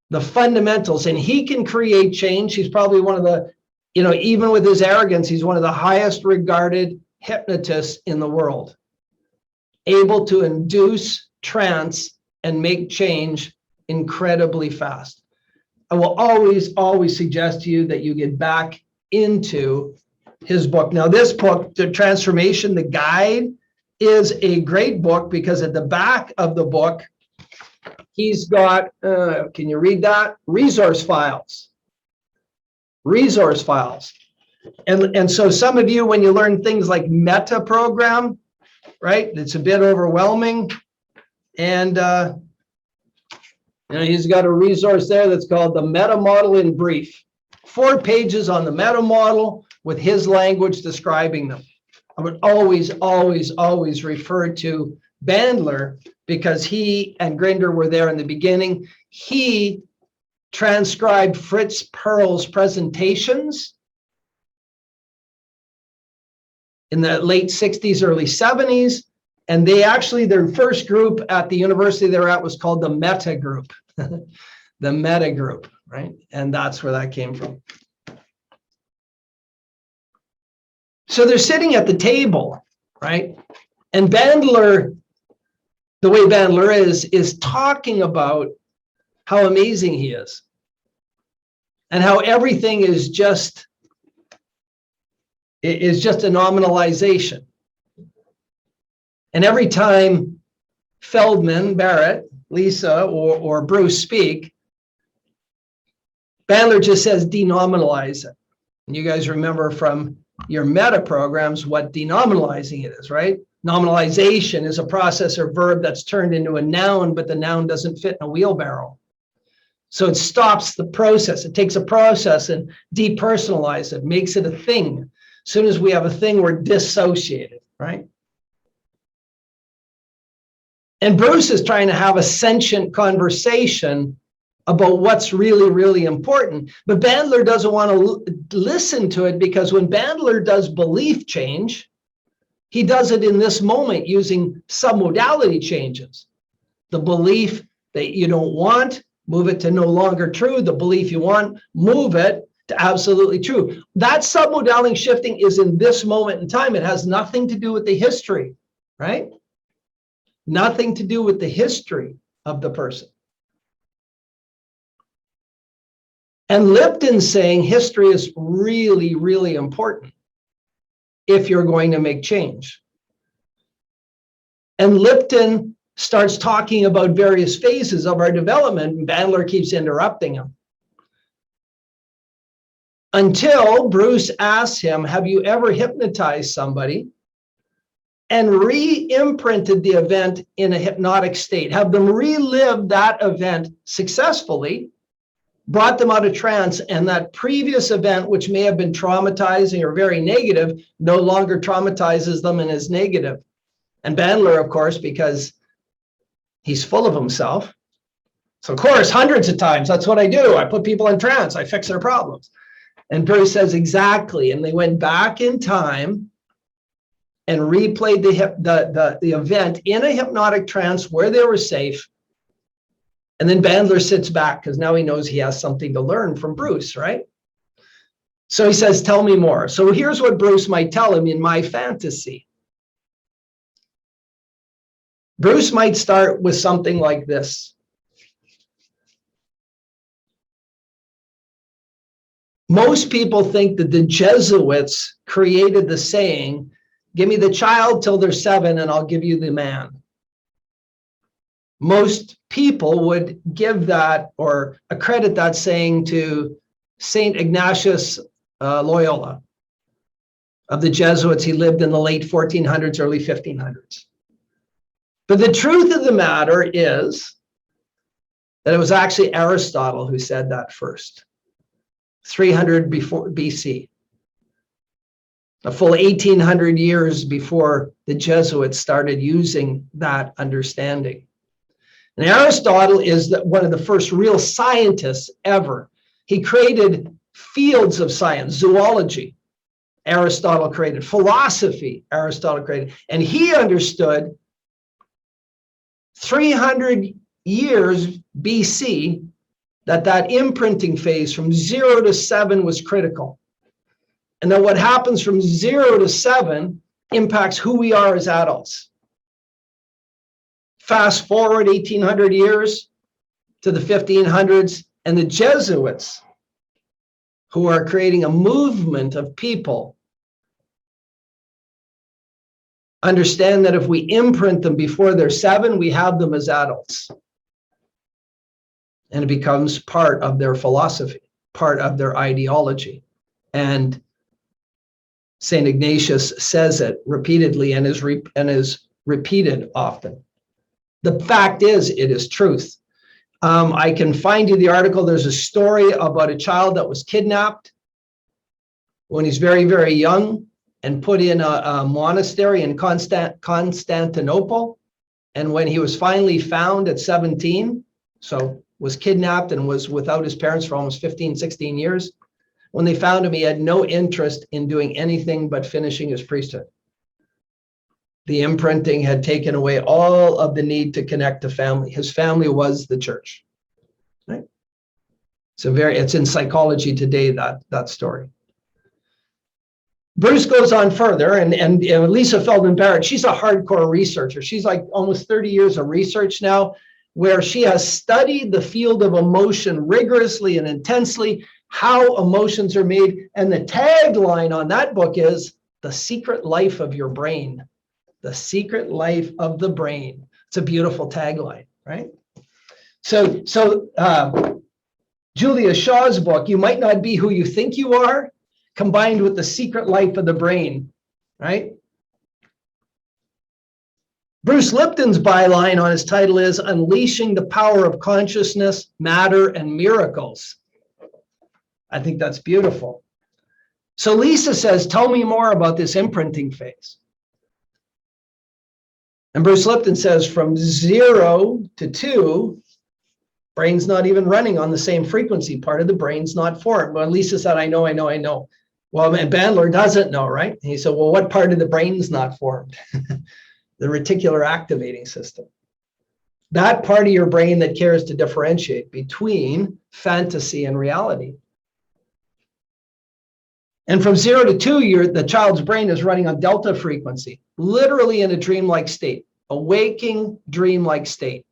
The fundamentals, and he can create change. He's probably one of the, even with his arrogance, he's one of the highest regarded hypnotists in the world. Able to induce trance and make change incredibly fast. I will always suggest to you that you get back into his book. Now, this book, The Transformation, the guide, is a great book because at the back of the book, he's got, can you read that? Resource files. Resource files. And so some of you, when you learn things like meta program, right? It's a bit overwhelming. And he's got a resource there that's called the Meta Model in Brief. 4 pages on the meta model with his language describing them. I would always refer to Bandler because he and Grinder were there in the beginning. He transcribed Fritz Perls' presentations in the late 60s, early 70s. And they actually, their first group at the university they were at was called the Meta Group. The Meta Group, right? And that's where that came from. So they're sitting at the table, right? And Bandler, the way Bandler is talking about how amazing he is and how everything is just a nominalization. And every time Feldman, Barrett, Lisa, or Bruce speak, Bandler just says denominalize it. And you guys remember from your meta programs what denominalizing it is, right? Nominalization is a process or verb that's turned into a noun, but the noun doesn't fit in a wheelbarrow. So it stops the process. It takes a process and depersonalizes it, makes it a thing. As soon as we have a thing, we're dissociated, right? And Bruce is trying to have a sentient conversation about what's really, really important. But Bandler doesn't want to listen to it because when Bandler does belief change, he does it in this moment using submodality changes. The belief that you don't want, move it to no longer true. The belief you want, move it to absolutely true. That submodality shifting is in this moment in time. It has nothing to do with the history, right? Nothing to do with the history of the person. And Lipton's saying history is really, really important if you're going to make change. And Lipton starts talking about various phases of our development, and Bandler keeps interrupting him. Until Bruce asks him, have you ever hypnotized somebody and re-imprinted the event in a hypnotic state? Have them relive that event successfully, brought them out of trance, and that previous event, which may have been traumatizing or very negative, no longer traumatizes them and is negative. And Bandler, of course, because he's full of himself. So, of course, hundreds of times, that's what I do. I put people in trance. I fix their problems. And Bruce says, exactly. And they went back in time and replayed the event in a hypnotic trance where they were safe. And then Bandler sits back because now he knows he has something to learn from Bruce, right? So he says, tell me more. So here's what Bruce might tell him in my fantasy. Bruce might start with something like this. Most people think that the Jesuits created the saying, give me the child till they're 7 and I'll give you the man. Most people would give that or accredit that saying to St. Ignatius Loyola of the Jesuits. He lived in the late 1400s, early 1500s. But the truth of the matter is that it was actually Aristotle who said that first, 300 before BC, a full 1800 years before the Jesuits started using that understanding. And Aristotle is one of the first real scientists ever. He created fields of science, zoology, Aristotle created, philosophy, Aristotle created, and he understood 300 years BC that imprinting phase from 0 to 7 was critical. And that what happens from 0 to 7 impacts who we are as adults. Fast forward 1800 years to the 1500s, and the Jesuits, who are creating a movement of people, understand that if we imprint them before they're 7, we have them as adults. And it becomes part of their philosophy, part of their ideology. And St. Ignatius says it repeatedly and is repeated often. The fact is, it is truth. I can find you the article. There's a story about a child that was kidnapped when he's very, very young and put in a monastery in Constantinople. And when he was finally found at 17, so was kidnapped and was without his parents for almost 15, 16 years. When they found him, he had no interest in doing anything but finishing his priesthood. The imprinting had taken away all of the need to connect to family. His family was the church. Right? It's in psychology today, that story. Bruce goes on further, and Lisa Feldman Barrett, she's a hardcore researcher. She's like almost 30 years of research now, where she has studied the field of emotion rigorously and intensely, how emotions are made. And the tagline on that book is The Secret Life of Your Brain. The Secret Life of the Brain. It's a beautiful tagline, right? So Julia Shaw's book, You Might Not Be Who You Think You Are, combined with The Secret Life of the Brain, right? Bruce Lipton's byline on his title is Unleashing the Power of Consciousness, Matter, and Miracles. I think that's beautiful. So Lisa says, tell me more about this imprinting phase. And Bruce Lipton says from 0 to 2, brain's not even running on the same frequency. Part of the brain's not formed. Well, Lisa said, I know. Well, and Bandler doesn't know, right? And he said, well, what part of the brain's not formed? The reticular activating system. That part of your brain that cares to differentiate between fantasy and reality. And from 0 to 2, the child's brain is running on delta frequency, literally in a dreamlike state, a waking dreamlike state,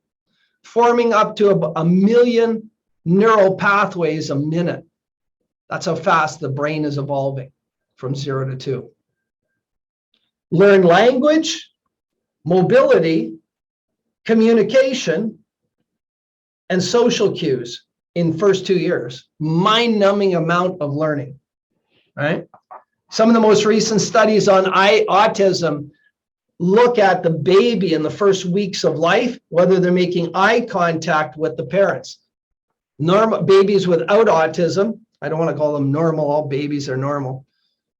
forming up to a million neural pathways a minute. That's how fast the brain is evolving from 0 to 2. Learn language, mobility, communication, and social cues in first 2 years. Mind-numbing amount of learning. Right? Some of the most recent studies on autism look at the baby in the first weeks of life, whether they're making eye contact with the parents. Normal babies without autism, I don't want to call them normal, all babies are normal.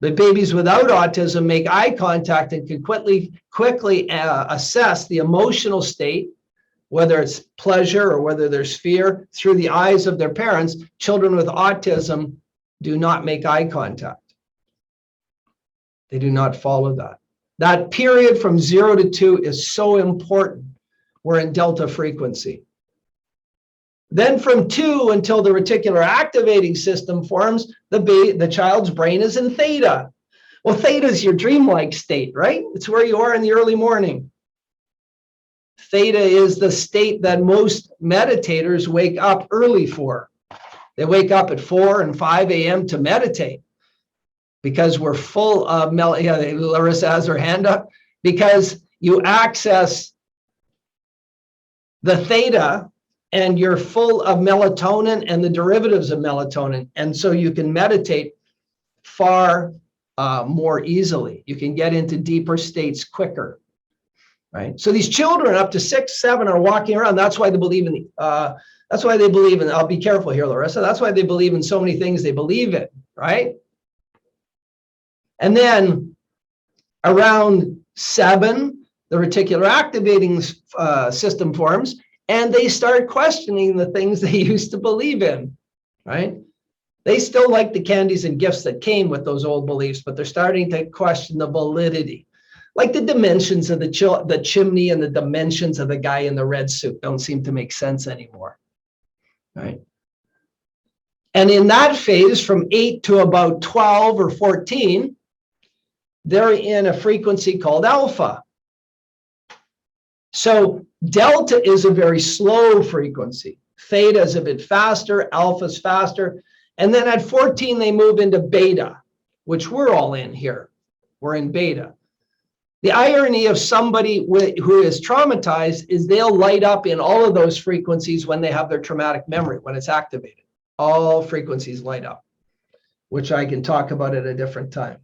But babies without autism make eye contact and can quickly assess the emotional state, whether it's pleasure or whether there's fear, through the eyes of their parents. Children with autism do not make eye contact. They do not follow that. That period from 0 to 2 is so important. We're in delta frequency. Then from 2 until the reticular activating system forms, the child's brain is in theta. Well, theta is your dreamlike state, right? It's where you are in the early morning. Theta is the state that most meditators wake up early for. They wake up at 4 and 5 a.m. to meditate because we're full of, Larissa has her hand up, because you access the theta, and you're full of melatonin and the derivatives of melatonin. And so you can meditate far more easily. You can get into deeper states quicker, right? So these children up to 6, 7 are walking around. That's why they believe in that's why they believe in, I'll be careful here, Larissa. That's why they believe in so many things they believe in, right? And then around 7, the reticular activating system forms, and they start questioning the things they used to believe in, right? They still like the candies and gifts that came with those old beliefs, but they're starting to question the validity. Like the dimensions of the chimney and the dimensions of the guy in the red suit don't seem to make sense anymore, right? And in that phase, from 8 to about 12 or 14, they're in a frequency called alpha. So delta is a very slow frequency. Theta is a bit faster, alpha is faster. And then at 14, they move into beta, which we're all in here. We're in beta. The irony of somebody who is traumatized is they'll light up in all of those frequencies when they have their traumatic memory, when it's activated. All frequencies light up, which I can talk about at a different time.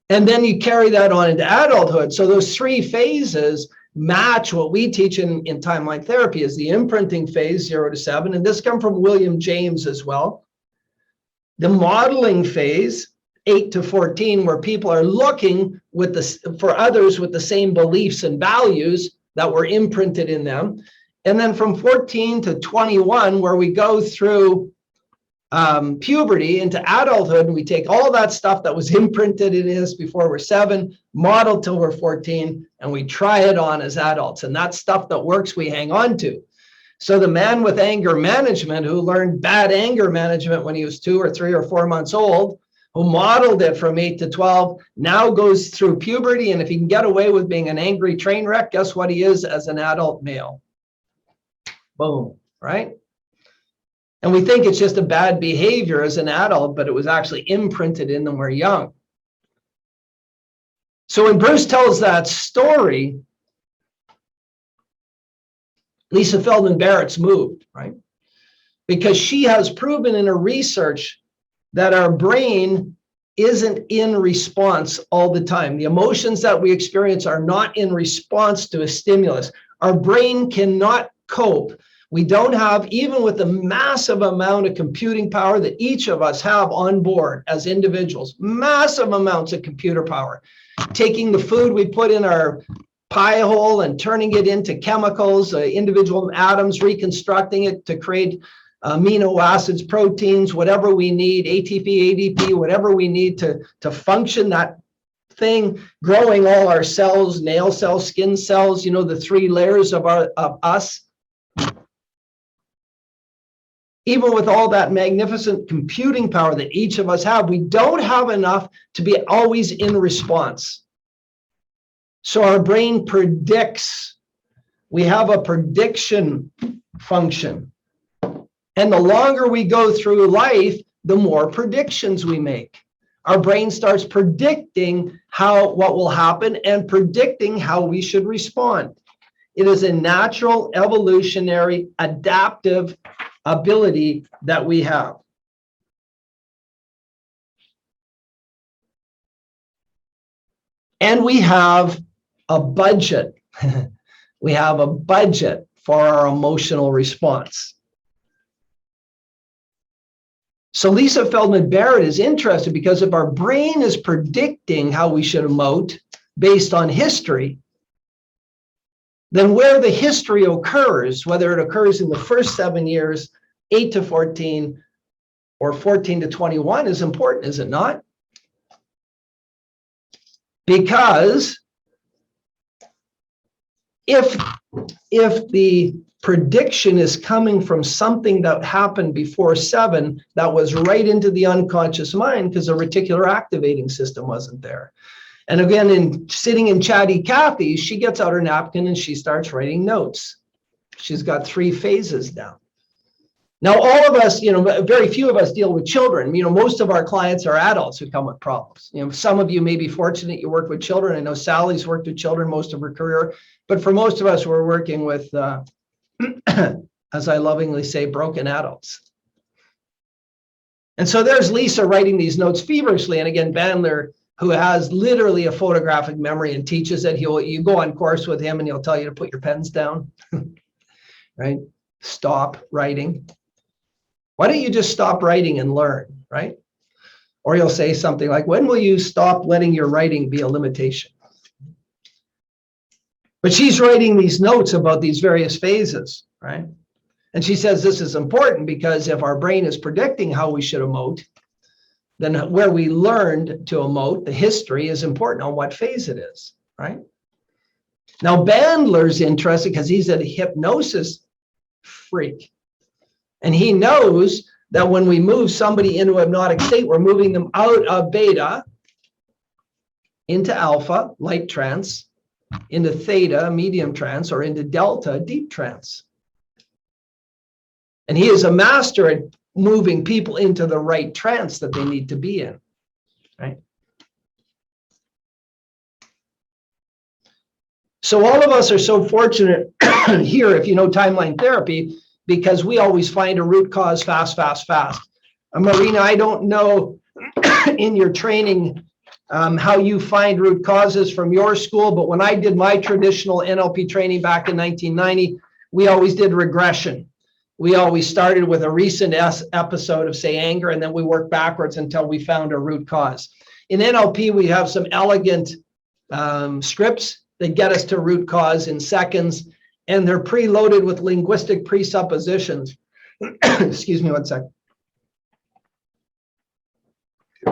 And then you carry that on into adulthood. So those 3 phases match what we teach in timeline therapy is the imprinting phase, 0 to 7. And this comes from William James as well. The modeling phase, 8 to 14, where people are looking for others with the same beliefs and values that were imprinted in them. And then from 14 to 21, where we go through puberty into adulthood, and we take all that stuff that was imprinted in us before we're 7, modeled till we're 14, and we try it on as adults. And that stuff that works, we hang on to. So the man with anger management who learned bad anger management when he was 2 or 3 or 4 months old, who modeled it from 8 to 12, now goes through puberty. And if he can get away with being an angry train wreck, guess what he is as an adult male? Boom, right? And we think it's just a bad behavior as an adult, but it was actually imprinted in them when we're young. So when Bruce tells that story, Lisa Feldman Barrett's moved, right? Because she has proven in her research that our brain isn't in response all the time. The emotions that we experience are not in response to a stimulus. Our brain cannot cope. We don't have, even with the massive amount of computing power that each of us have on board as individuals, massive amounts of computer power, taking the food we put in our pie hole and turning it into chemicals, individual atoms, reconstructing it to create amino acids, proteins, whatever we need, ATP, ADP, whatever we need to function that thing, growing all our cells, nail cells, skin cells, the 3 layers of us. Even with all that magnificent computing power that each of us have, we don't have enough to be always in response. So our brain predicts. We have a prediction function. And the longer we go through life, the more predictions we make. Our brain starts predicting what will happen and predicting how we should respond. It is a natural, evolutionary, adaptive ability that we have. And we have a budget. We have a budget for our emotional response. So Lisa Feldman Barrett is interested because if our brain is predicting how we should emote based on history, then where the history occurs, whether it occurs in the first 7 years, 8 to 14, or 14 to 21 is important, is it not? Because if the prediction is coming from something that happened before 7, that was right into the unconscious mind because the reticular activating system wasn't there. And again, sitting in Chatty Cathy, she gets out her napkin and she starts writing notes. She's got 3 phases down. Now, all of us, very few of us deal with children. Most of our clients are adults who come with problems. Some of you may be fortunate you work with children. I know Sally's worked with children most of her career, but for most of us, we're working with, as I lovingly say, broken adults. And so there's Lisa writing these notes feverishly. And again, Bandler, who has literally a photographic memory and teaches it, you go on course with him and he'll tell you to put your pens down, right? Stop writing. Why don't you just stop writing and learn, right? Or you'll say something like, when will you stop letting your writing be a limitation? But she's writing these notes about these various phases, right? And she says this is important because if our brain is predicting how we should emote, then where we learned to emote, the history is important on what phase it is, right? Now, Bandler's interested because he's a hypnosis freak. And he knows that when we move somebody into a hypnotic state, we're moving them out of beta into alpha, light trance, into theta, medium trance, or into delta, deep trance. And he is a master at moving people into the right trance that they need to be in, right? So all of us are so fortunate here, if you know timeline therapy, because we always find a root cause fast. Marina, I don't know in your training how you find root causes from your school, but when I did my traditional NLP training back in 1990, we always did regression. We always started with a recent episode of, say, anger, and then we worked backwards until we found a root cause. In NLP, we have some elegant scripts that get us to root cause in seconds, and they're preloaded with linguistic presuppositions. Excuse me one second.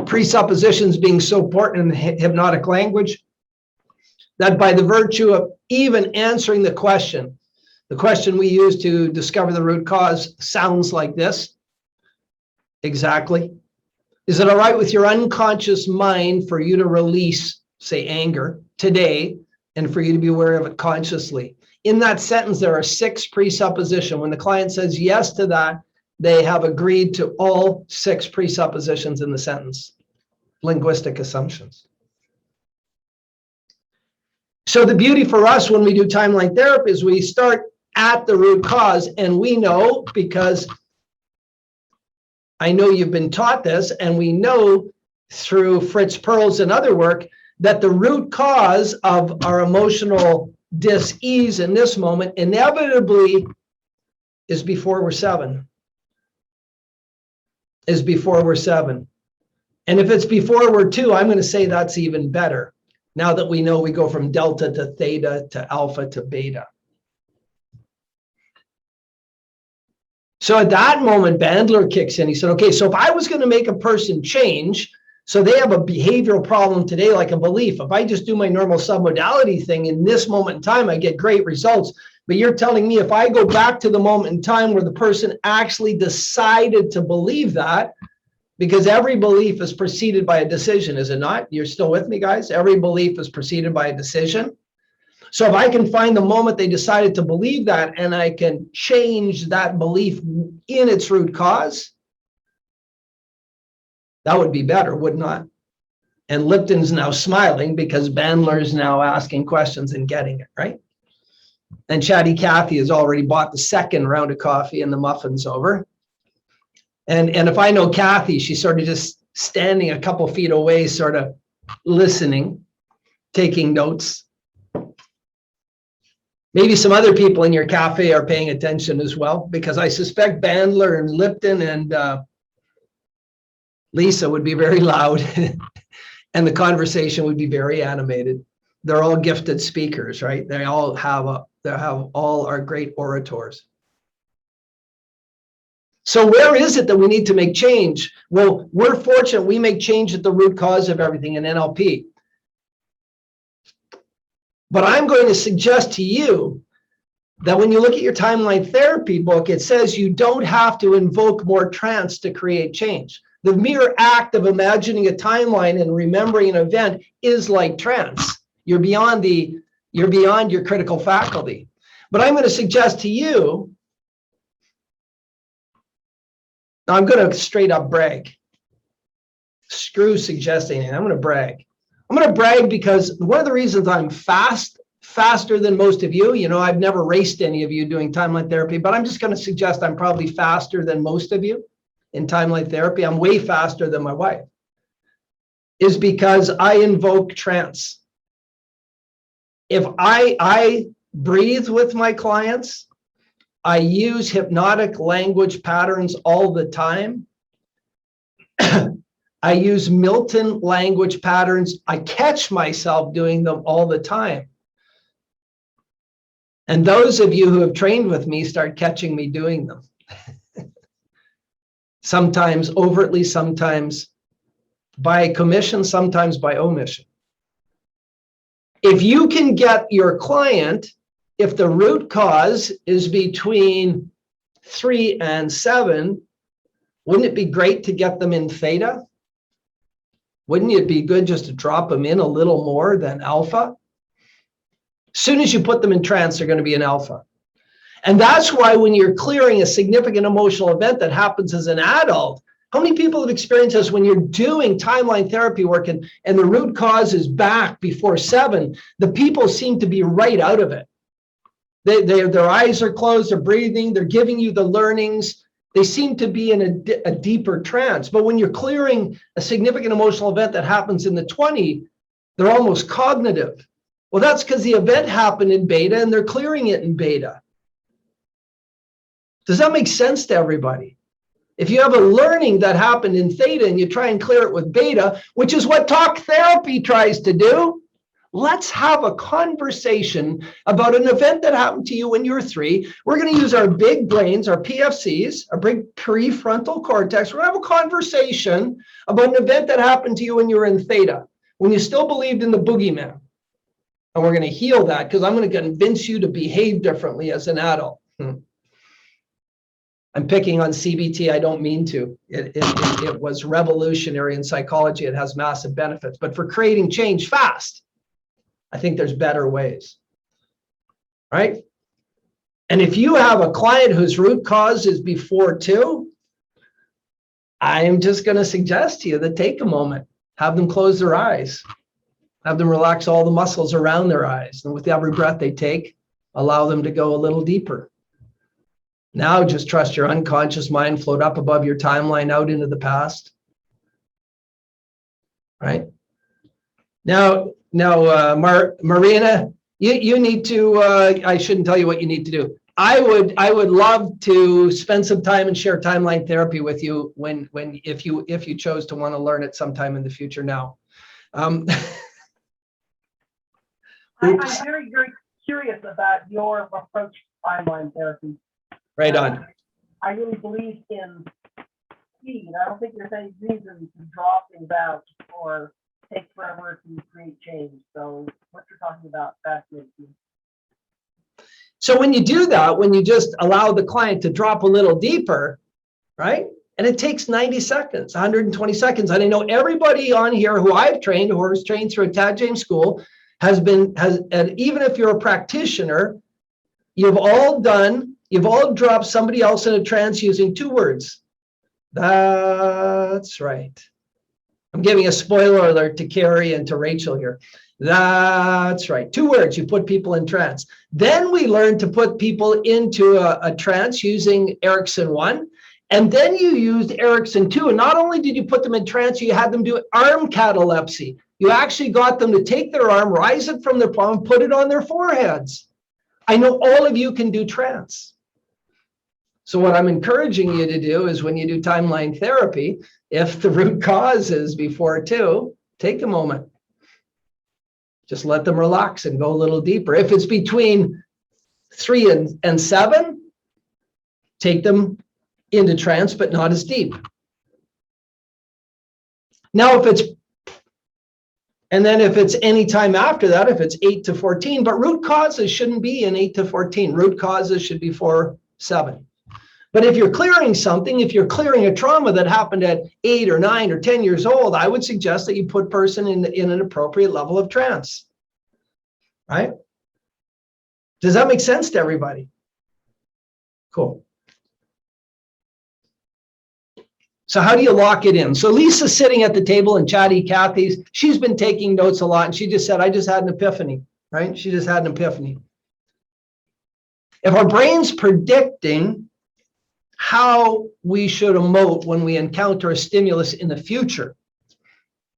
Presuppositions being so important in hypnotic language that by the virtue of even answering the question we use to discover the root cause sounds like this. Exactly. Is it all right with your unconscious mind for you to release, say, anger today, and for you to be aware of it consciously? In that sentence, there are 6 presuppositions. When the client says yes to that, they have agreed to all 6 presuppositions in the sentence, linguistic assumptions. So the beauty for us when we do timeline therapy is we start at the root cause, and we know, because I know you've been taught this, and we know through Fritz Perls and other work that the root cause of our emotional dis-ease in this moment inevitably is before we're 7. And if it's before we're 2, I'm going to say that's even better. Now that we know we go from delta to theta to alpha to beta. So at that moment, Bandler kicks in. He said, okay, so if I was going to make a person change, so they have a behavioral problem today, like a belief. If I just do my normal submodality thing in this moment in time, I get great results. But you're telling me if I go back to the moment in time where the person actually decided to believe that, because every belief is preceded by a decision, is it not? You're still with me, guys? Every belief is preceded by a decision. So if I can find the moment they decided to believe that, and I can change that belief in its root cause, that would be better, would not? And Lipton's now smiling because Bandler's now asking questions and getting it, right? And Chatty Cathy has already bought the 2nd round of coffee and the muffins over. And if I know Kathy, she's sort of just standing a couple feet away, sort of listening, taking notes. Maybe some other people in your cafe are paying attention as well, because I suspect Bandler and Lipton and Lisa would be very loud and the conversation would be very animated. They're all gifted speakers, right? They all all are great orators. So where is it that we need to make change? Well, we're fortunate we make change at the root cause of everything in NLP. But I'm going to suggest to you that when you look at your timeline therapy book, it says you don't have to invoke more trance to create change. The mere act of imagining a timeline and remembering an event is like trance. You're beyond your critical faculty. But I'm going to suggest to you Now I'm going to straight up brag. Screw suggesting it. I'm going to brag. I'm going to brag because one of the reasons I'm faster than most of you, I've never raced any of you doing timeline therapy, but I'm just going to suggest I'm probably faster than most of you in timeline therapy. I'm way faster than my wife, is because I invoke trance. If I breathe with my clients, I use hypnotic language patterns all the time. I use Milton language patterns. I catch myself doing them all the time. And those of you who have trained with me start catching me doing them. Sometimes overtly, sometimes by commission, sometimes by omission. If you can get your client, if the root cause is between 3 and 7, wouldn't it be great to get them in theta? Wouldn't it be good just to drop them in a little more than alpha? As soon as you put them in trance, they're going to be in alpha. And that's why when you're clearing a significant emotional event that happens as an adult, how many people have experienced this when you're doing timeline therapy work and the root cause is back before 7, the people seem to be right out of it. Their eyes are closed, they're breathing, they're giving you the learnings. They seem to be in a deeper trance. But when you're clearing a significant emotional event that happens in the 20, they're almost cognitive. Well, that's because the event happened in beta and they're clearing it in beta. Does that make sense to everybody? If you have a learning that happened in theta and you try and clear it with beta, which is what talk therapy tries to do, let's have a conversation about an event that happened to you when you were 3. We're going to use our big brains, our PFCs, our big prefrontal cortex. We're going to have a conversation about an event that happened to you when you were in theta, when you still believed in the boogeyman. And we're going to heal that because I'm going to convince you to behave differently as an adult. I'm picking on CBT. I don't mean to. It was revolutionary in psychology. It has massive benefits. But for creating change fast, I think there's better ways, right? And if you have a client whose root cause is before 2, I am just going to suggest to you that take a moment, have them close their eyes, have them relax all the muscles around their eyes. And with every breath they take, allow them to go a little deeper. Now just trust your unconscious mind, float up above your timeline out into the past, right? Now, Marina, you need to, I shouldn't tell you what you need to do. I would love to spend some time and share timeline therapy with you if you chose to want to learn it sometime in the future now. I'm very, very curious about your approach to timeline therapy. Right on. I really believe in speed. I don't think there's any reason to draw things out or take forever to create change. So what you're talking about fascinates me. So when you do that, when you just allow the client to drop a little deeper, right? And it takes 90 seconds, 120 seconds. And I know everybody on here who I've trained, who was trained through a Tad James school, and even if you're a practitioner, you've all dropped somebody else in a trance using 2 words. That's right. I'm giving a spoiler alert to Carrie and to Rachel here. That's right. 2 words, you put people in trance. Then we learned to put people into a trance using Erickson 1. And then you used Erickson 2. And not only did you put them in trance, you had them do arm catalepsy. You actually got them to take their arm, rise it from their palm, put it on their foreheads. I know all of you can do trance. So what I'm encouraging you to do is when you do timeline therapy, if the root cause is before 2, take a moment. Just let them relax and go a little deeper. If it's between 3 and 7, take them into trance, but not as deep. Now, if it's any time after that, if it's 8 to 14, but root causes shouldn't be in 8 to 14. Root causes should be 4, 7. But if you're clearing something, if you're clearing a trauma that happened at 8 or 9 or 10 years old, I would suggest that you put person in an appropriate level of trance, right? Does that make sense to everybody? Cool. So how do you lock it in? So Lisa's sitting at the table and chatty Kathy's, she's been taking notes a lot. And she just said, I just had an epiphany, right? She just had an epiphany. If our brain's predicting how we should emote when we encounter a stimulus in the future,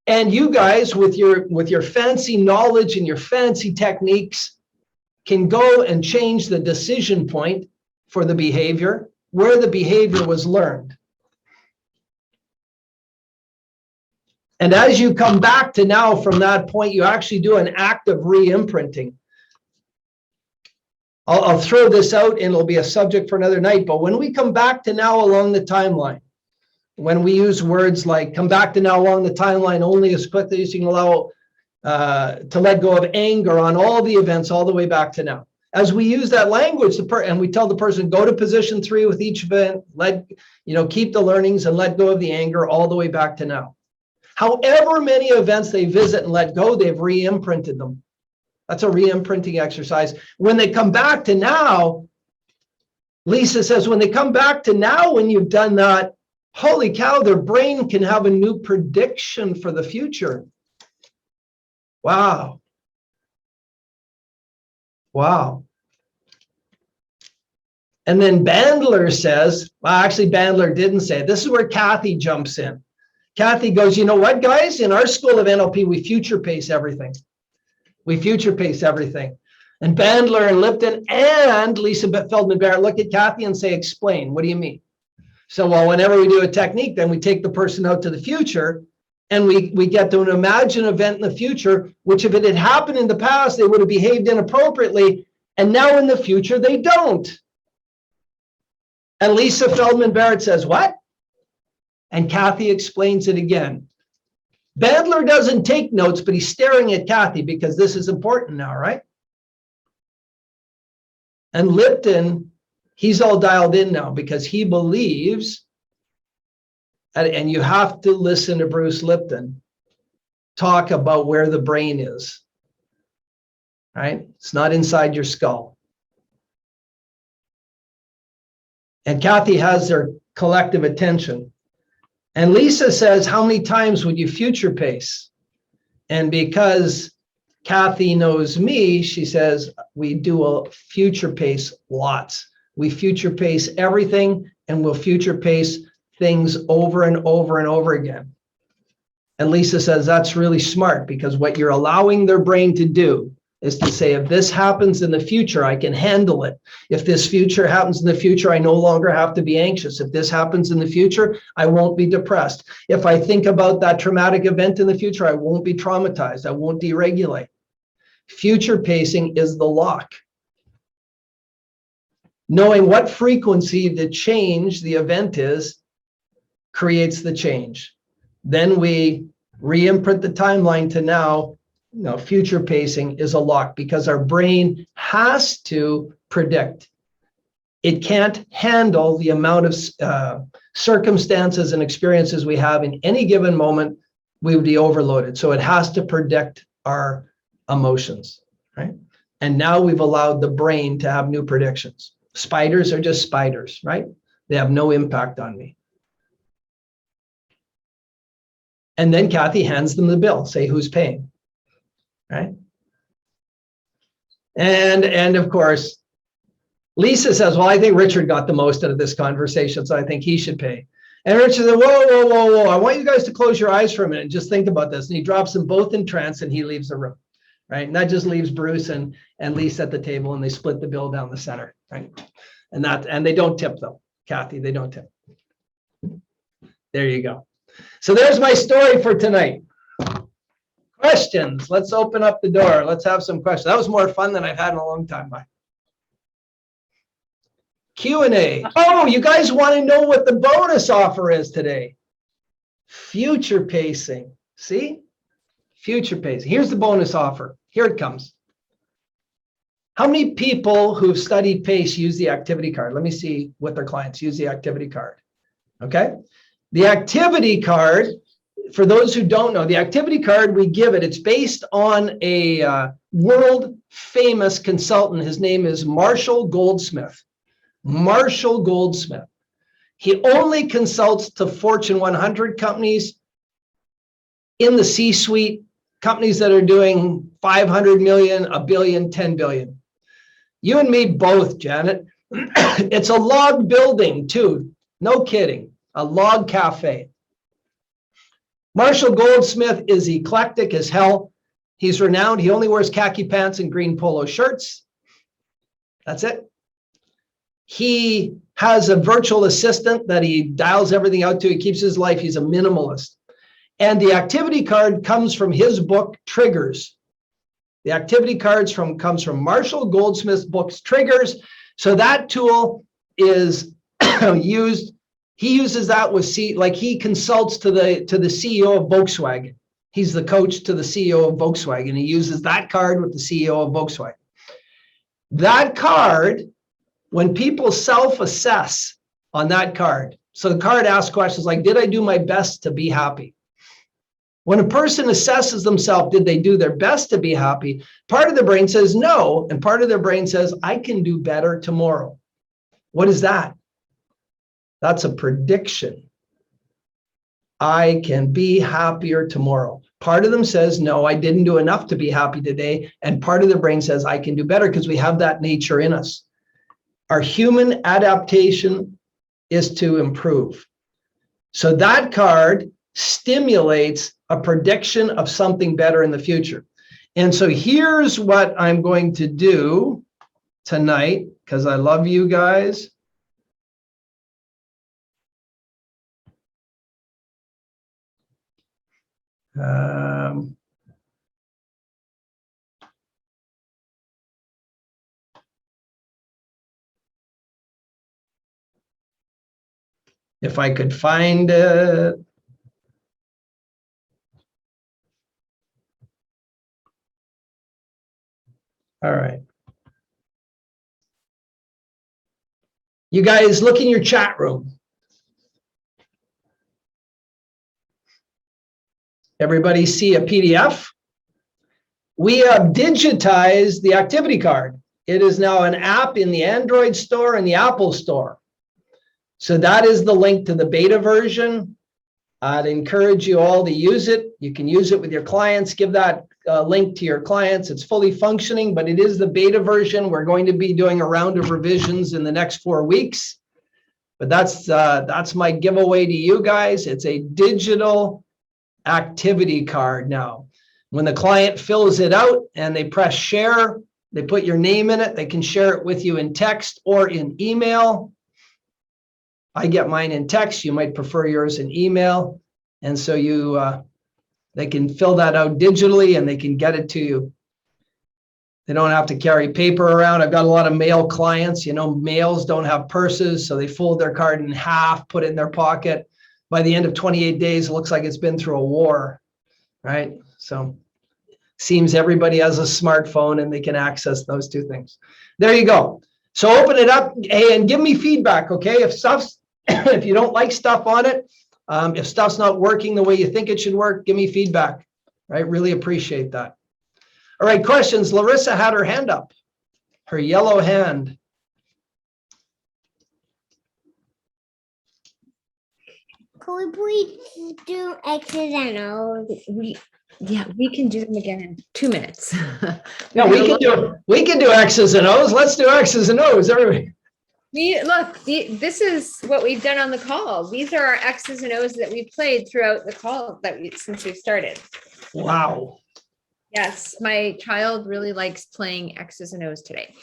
and you guys with your fancy knowledge and your fancy techniques can go and change the decision point for the behavior, where the behavior was learned. And as you come back to now from that point, you actually do an act of re-imprinting. I'll throw this out and it'll be a subject for another night, but when we come back to now along the timeline, when we use words like come back to now along the timeline only as quickly as you can allow to let go of anger on all the events all the way back to now. As we use that language, and we tell the person, go to position 3 with each event, keep the learnings and let go of the anger all the way back to now. However many events they visit and let go, they've re-imprinted them. That's a re-imprinting exercise. When they come back to now, Lisa says, when they come back to now, when you've done that, holy cow, their brain can have a new prediction for the future. Wow. Wow. And then Bandler says, well, actually Bandler didn't say it. This is where Kathy jumps in. Kathy goes, you know what, guys? In our school of NLP, we future pace everything. We future pace everything. And Bandler and Lipton and Lisa Feldman Barrett look at Kathy and say, explain, what do you mean? So, well, whenever we do a technique, then we take the person out to the future and we get to imagine an event in the future, which if it had happened in the past, they would have behaved inappropriately. And now in the future, they don't. And Lisa Feldman Barrett says, what? And Kathy explains it again. Bandler doesn't take notes, but he's staring at Kathy because this is important now, right? And Lipton, he's all dialed in now because he believes, and you have to listen to Bruce Lipton talk about where the brain is, right? It's not inside your skull. And Kathy has their collective attention. And Lisa says, how many times would you future pace? And because Kathy knows me, she says, we do a future pace lots. We future pace everything and we'll future pace things over and over and over again. And Lisa says, that's really smart because what you're allowing their brain to do is to say, if this happens in the future, I can handle it. If this future happens in the future, I no longer have to be anxious. If this happens in the future, I won't be depressed. If I think about that traumatic event in the future, I won't be traumatized. I won't deregulate. Future pacing is the lock. Knowing what frequency the change, the event is, creates the change. Then we re-imprint the timeline to now. No, future pacing is a lock because our brain has to predict. It can't handle the amount of circumstances and experiences we have in any given moment. We would be overloaded. So it has to predict our emotions, right? And now we've allowed the brain to have new predictions. Spiders are just spiders, right? They have no impact on me. And then Kathy hands them the bill, say who's paying. Right? And of course, Lisa says, well, I think Richard got the most out of this conversation, so I think he should pay. And Richard said, whoa. I want you guys to close your eyes for a minute and just think about this. And he drops them both in trance and he leaves the room, right? And that just leaves Bruce and Lisa at the table and they split the bill down the center, right? And they don't tip though, Kathy, they don't tip. There you go. So there's my story for tonight. Questions. Let's open up the door. Let's have some questions. That was more fun than I've had in a long time. Q&A. Oh, you guys want to know what the bonus offer is today? Future pacing. See? Future pacing. Here's the bonus offer. Here it comes. How many people who've studied PACE use the activity card? Let me see what their clients use the activity card. Okay. The activity card, for those who don't know, the activity card, we give it. It's based on a world famous consultant. His name is Marshall Goldsmith. Marshall Goldsmith. He only consults to Fortune 100 companies in the C-suite, companies that are doing 500 million, a billion, 10 billion. You and me both, Janet. It's a log building too. No kidding. A log cafe. Marshall Goldsmith is eclectic as hell. He's renowned. He only wears khaki pants and green polo shirts. That's it. He has a virtual assistant that he dials everything out to. He keeps his life. He's a minimalist. And the activity card comes from his book, Triggers. The activity cards comes from Marshall Goldsmith's books, Triggers. So that tool is used. He uses that with he consults to the CEO of Volkswagen. He's the coach to the CEO of Volkswagen. He uses that card with the CEO of Volkswagen. That card, when people self-assess on that card, so the card asks questions like, did I do my best to be happy? When a person assesses themselves, did they do their best to be happy? Part of the brain says no, and part of their brain says, I can do better tomorrow. What is that? That's a prediction. I can be happier tomorrow. Part of them says, no, I didn't do enough to be happy today. And part of the brain says, I can do better, because we have that nature in us. Our human adaptation is to improve. So that card stimulates a prediction of something better in the future. And so here's what I'm going to do tonight, because I love you guys. If I could find it. All right. You guys look in your chat room. Everybody see a PDF? We have digitized the activity card. It is now an app in the Android store and the Apple store. So that is the link to the beta version. I'd encourage you all to use it. You can use it with your clients. Give that link to your clients. It's fully functioning, but it is the beta version. We're going to be doing a round of revisions in the next 4 weeks. But that's my giveaway to you guys. It's a digital activity card now. When the client fills it out and they press share, they put your name in it. They can share it with you in text or in email. I get mine in text. You might prefer yours in email. And so they can fill that out digitally and they can get it to you. They don't have to carry paper around. I've got a lot of male clients. You know, males don't have purses, so they fold their card in half, put it in their pocket. By the end of 28 days, it looks like it's been through a war, right? So seems everybody has a smartphone and they can access those two things. There you go. So open it up, hey, and give me feedback, okay? If you don't like stuff on it, if stuff's not working the way you think it should work, give me feedback, right? Really appreciate that. All right, questions. Larissa had her hand up, her yellow hand. Could we do X's and O's? We can do them again in 2 minutes. Yeah, we can do X's and O's. Let's do X's and O's, everybody. This is what we've done on the call. These are our X's and O's that we've played throughout the call since we started. Wow. Yes, my child really likes playing X's and O's today.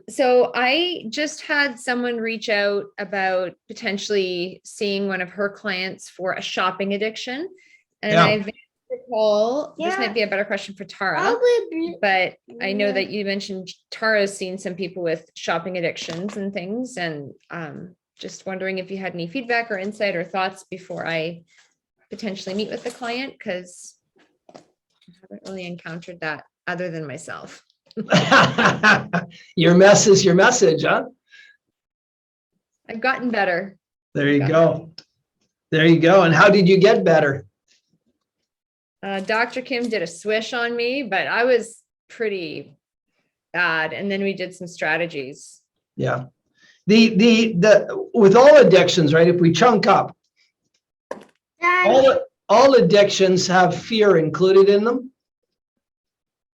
So I just had someone reach out about potentially seeing one of her clients for a shopping addiction. And Yeah. I've call. This Yeah. might be a better question for Tara, Probably. but I know that you mentioned Tara's seen some people with shopping addictions and things, and just wondering if you had any feedback or insight or thoughts before I potentially meet with the client, because I haven't really encountered that other than myself. Your mess is your message, huh? I've gotten better. There you go. There you go. And how did you get better? Dr. Kim did a swish on me, but I was pretty bad. And then we did some strategies. Yeah. With all addictions, right? If we chunk up, Dad, all addictions have fear included in them.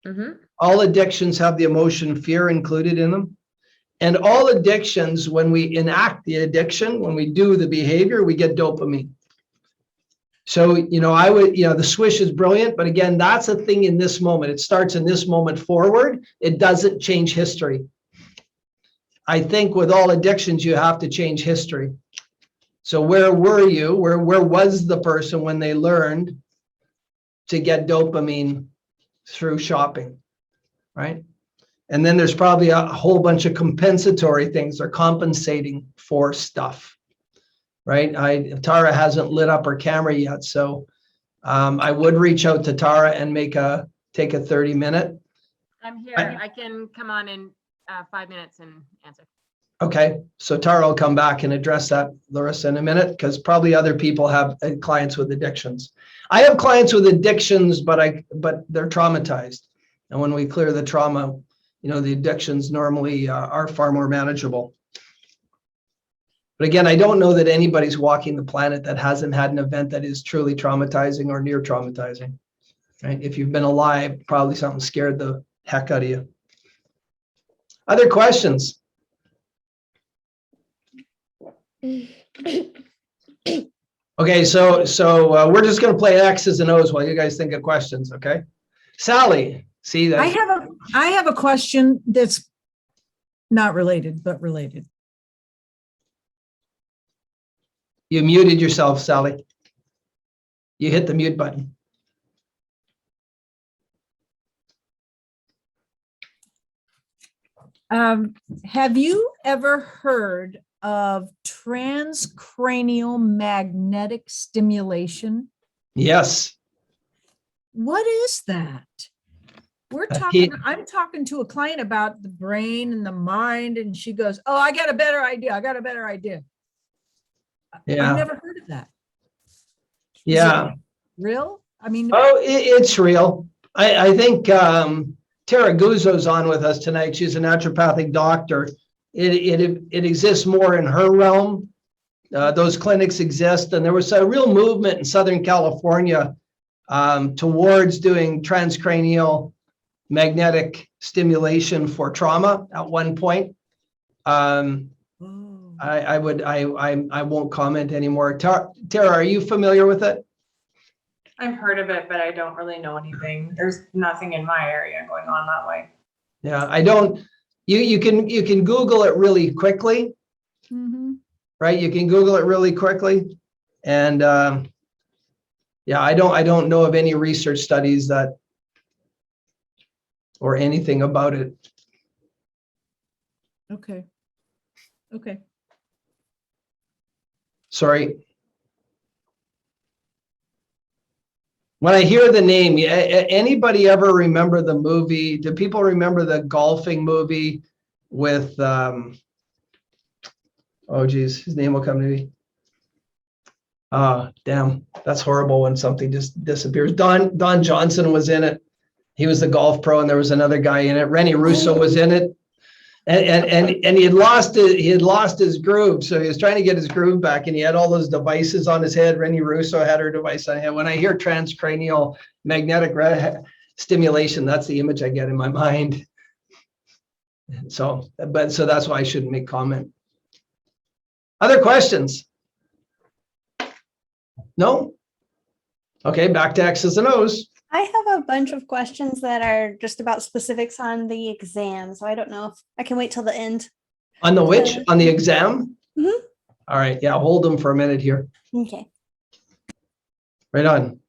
Mhm. All addictions have the emotion fear included in them. And all addictions, when we enact the addiction, when we do the behavior, we get dopamine. So, the swish is brilliant, but again, that's a thing in this moment. It starts in this moment forward. It doesn't change history. I think with all addictions, you have to change history. So where were you? Where was the person when they learned to get dopamine through shopping, right? And then there's probably a whole bunch of compensatory things. They're compensating for stuff, right? Tara hasn't lit up her camera yet, so I would reach out to Tara and take a 30-minute. I'm here. I can come on in 5 minutes and answer. Okay, so Tara will come back and address that, Larissa, in a minute, because probably other people have clients with addictions. I have clients with addictions, but they're traumatized. And when we clear the trauma, the addictions normally are far more manageable. But again, I don't know that anybody's walking the planet that hasn't had an event that is truly traumatizing or near traumatizing, right? If you've been alive, probably something scared the heck out of you. Other questions? Okay, so we're just going to play X's and O's while you guys think of questions, okay? Sally, see that? I have a question that's not related, but related. You muted yourself, Sally. You hit the mute button. Have you ever heard of transcranial magnetic stimulation? Yes. What is that? I'm talking to a client about the brain and the mind, and she goes, "Oh, I got a better idea. Yeah. I've never heard of that." Yeah. Real? I mean, it's real. I think Tara Guzzo's on with us tonight. She's a naturopathic doctor. It exists more in her realm. Those clinics exist, and there was a real movement in Southern California towards doing transcranial magnetic stimulation for trauma at one point. I won't comment anymore. Tara, are you familiar with it? I've heard of it, but I don't really know anything. There's nothing in my area going on that way. Yeah, I don't. You can Google it really quickly, right? You can Google it really quickly, and yeah, I don't know of any research studies that or anything about it. Okay. Sorry. When I hear the name, anybody ever remember the movie? Do people remember the golfing movie with, oh geez, his name will come to me. Damn, that's horrible when something just disappears. Don Johnson was in it. He was the golf pro, and there was another guy in it. Rennie Russo was in it. And he had lost his groove, so he was trying to get his groove back, and he had all those devices on his head. Rennie Russo had her device on his head. When I hear transcranial magnetic stimulation, that's the image I get in my mind. So that's why I shouldn't make comment. Other questions? No? Okay, back to X's and O's. I have a bunch of questions that are just about specifics on the exam. So I don't know if I can wait till the end. On the which? On the exam? Mhm. All right, yeah, hold them for a minute here. Okay. Right on.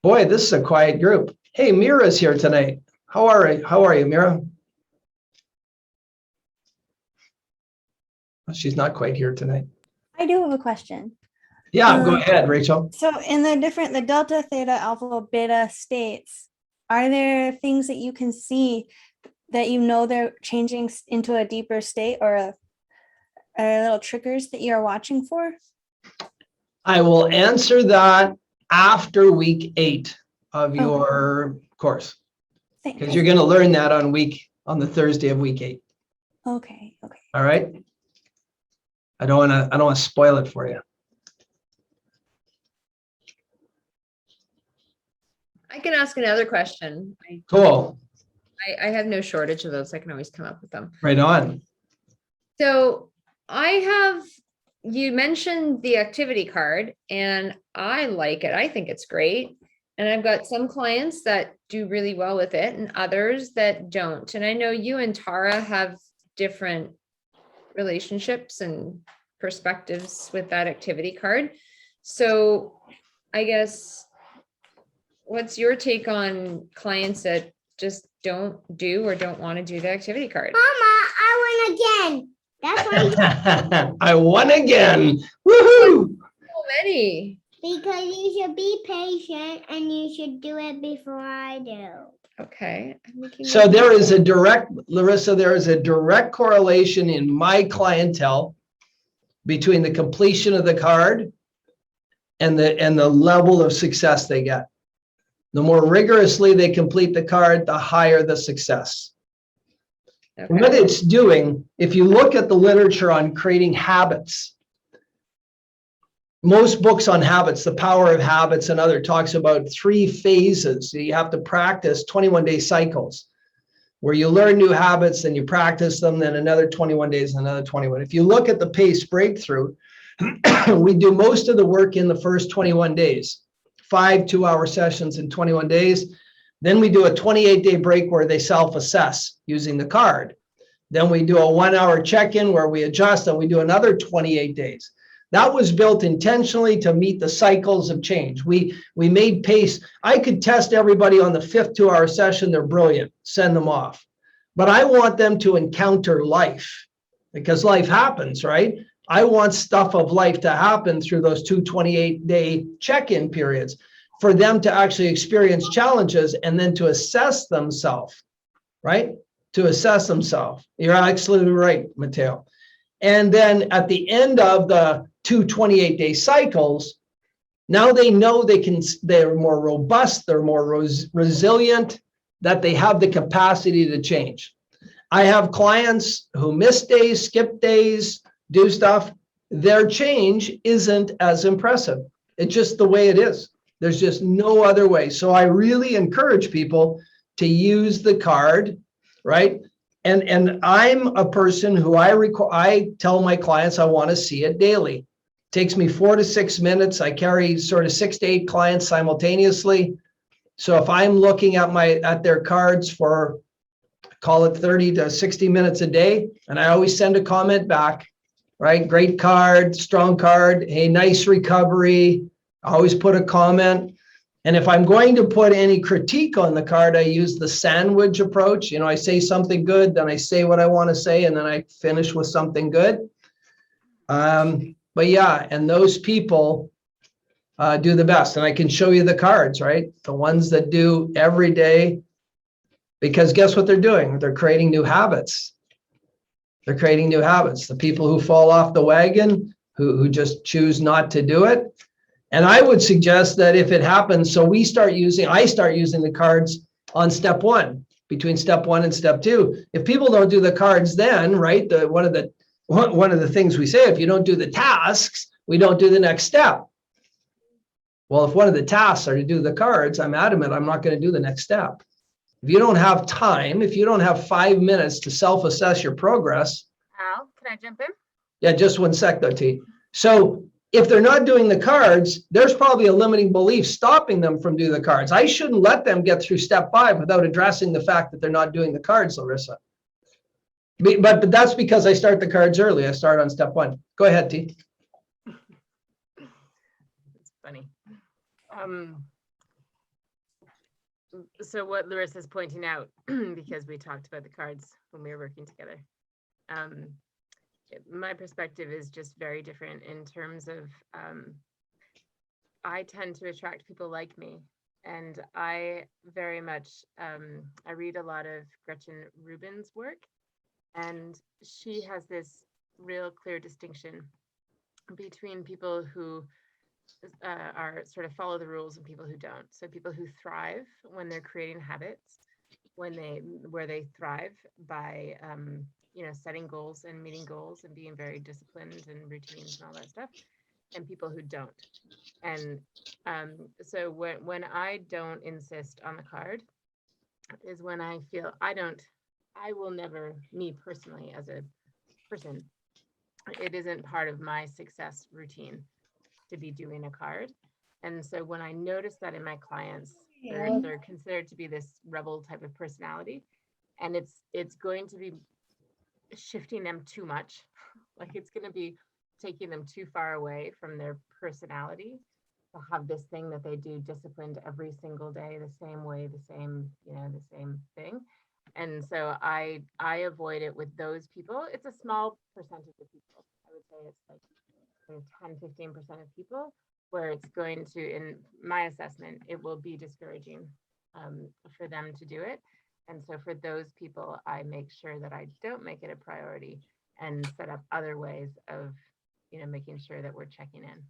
Boy, this is a quiet group. Hey, Mira's here tonight. How are you, Mira? She's not quite here tonight. I do have a question. Yeah, go ahead, Rachel. So in the delta, theta, alpha, beta states, are there things that you can see that they're changing into a deeper state, or are there little triggers that you're watching for? I will answer that after week 8 of your course, because you're going to learn that on the Thursday of week 8. Okay, okay. All right. I don't want to spoil it for you. I can ask another question. Cool. I have no shortage of those. I can always come up with them. Right on. So you mentioned the activity card and I like it. I think it's great. And I've got some clients that do really well with it and others that don't. And I know you and Tara have different relationships and perspectives with that activity card. So I guess, what's your take on clients that just don't do or don't want to do the activity card? Mama, I won again. That's why I won again. Woohoo! So many. because you should be patient and you should do it before I do. Okay. I'm making So note. there is a direct, Larissa, there is a direct correlation in my clientele between the completion of the card and the level of success they get. The more rigorously they complete the card, the higher the success. Okay. What it's doing, if you look at the literature on creating habits, most books on habits, The Power of Habits and other, talks about 3 phases. You have to practice 21-day cycles where you learn new habits, then you practice them, then another 21 days, another 21. If you look at the PACE breakthrough, we do most of the work in the first 21 days, 5 2-hour sessions in 21 days. Then we do a 28-day break where they self-assess using the card. Then we do a 1-hour check-in where we adjust, and we do another 28 days. That was built intentionally to meet the cycles of change. We made PACE. I could test everybody on the 5th 2-hour session. They're brilliant. Send them off. But I want them to encounter life because life happens, right? I want stuff of life to happen through those 2 28-day check-in periods for them to actually experience challenges and then to assess themselves, right? To assess themselves. You're absolutely right, Mateo. And then at the end of the 2 28-day cycles, now they know they're more robust, they're more resilient, that they have the capacity to change. I have clients who miss days, skip days, do stuff. Their change isn't as impressive. It's just the way it is. There's just no other way. So I really encourage people to use the card, right? And I'm a person who I tell my clients I want to see it daily. It takes me 4 to 6 minutes. I carry sort of 6 to 8 clients simultaneously. So if I'm looking at their cards for, call it 30 to 60 minutes a day, and I always send a comment back, right? Great card, strong card. Hey, nice recovery. I always put a comment. And if I'm going to put any critique on the card, I use the sandwich approach. You know, I say something good, then I say what I want to say, and then I finish with something good. But yeah, and those people do the best. And I can show you the cards, right? The ones that do every day, because guess what they're doing? They're creating new habits. They're creating new habits. The people who fall off the wagon, who just choose not to do it. And I would suggest that if it happens, so I start using the cards on step 1, between step 1 and step 2. If people don't do the cards then, right, one of the things we say, if you don't do the tasks, we don't do the next step. Well, if one of the tasks are to do the cards, I'm adamant I'm not going to do the next step. If you don't have time, if you don't have 5 minutes to self-assess your progress. Al, can I jump in? Yeah, just 1 sec though, T. So if they're not doing the cards, there's probably a limiting belief stopping them from doing the cards. I shouldn't let them get through step 5 without addressing the fact that they're not doing the cards, Larissa. But that's because I start the cards early. I start on step 1. Go ahead, T. It's funny. So what Larissa's pointing out, because we talked about the cards when we were working together, my perspective is just very different in terms of I tend to attract people like me, and I very much I read a lot of Gretchen Rubin's work, and she has this real clear distinction between people who are sort of follow the rules and people who don't. So people who thrive when they're creating habits where they thrive by setting goals and meeting goals and being very disciplined and routines and all that stuff, and people who don't. And so when I don't insist on the card is when I feel I will never, me personally as a person, it isn't part of my success routine to be doing a card. And so when I notice that in my clients, they're considered to be this rebel type of personality, and it's going to be shifting them too much. Like it's going to be taking them too far away from their personality to have this thing that they do disciplined every single day, the same way, the same thing. And so I avoid it with those people. It's a small percentage of people. I would say it's like 10-15% of people where it's going to, in my assessment, it will be discouraging for them to do it. And so for those people, I make sure that I don't make it a priority and set up other ways of, making sure that we're checking in.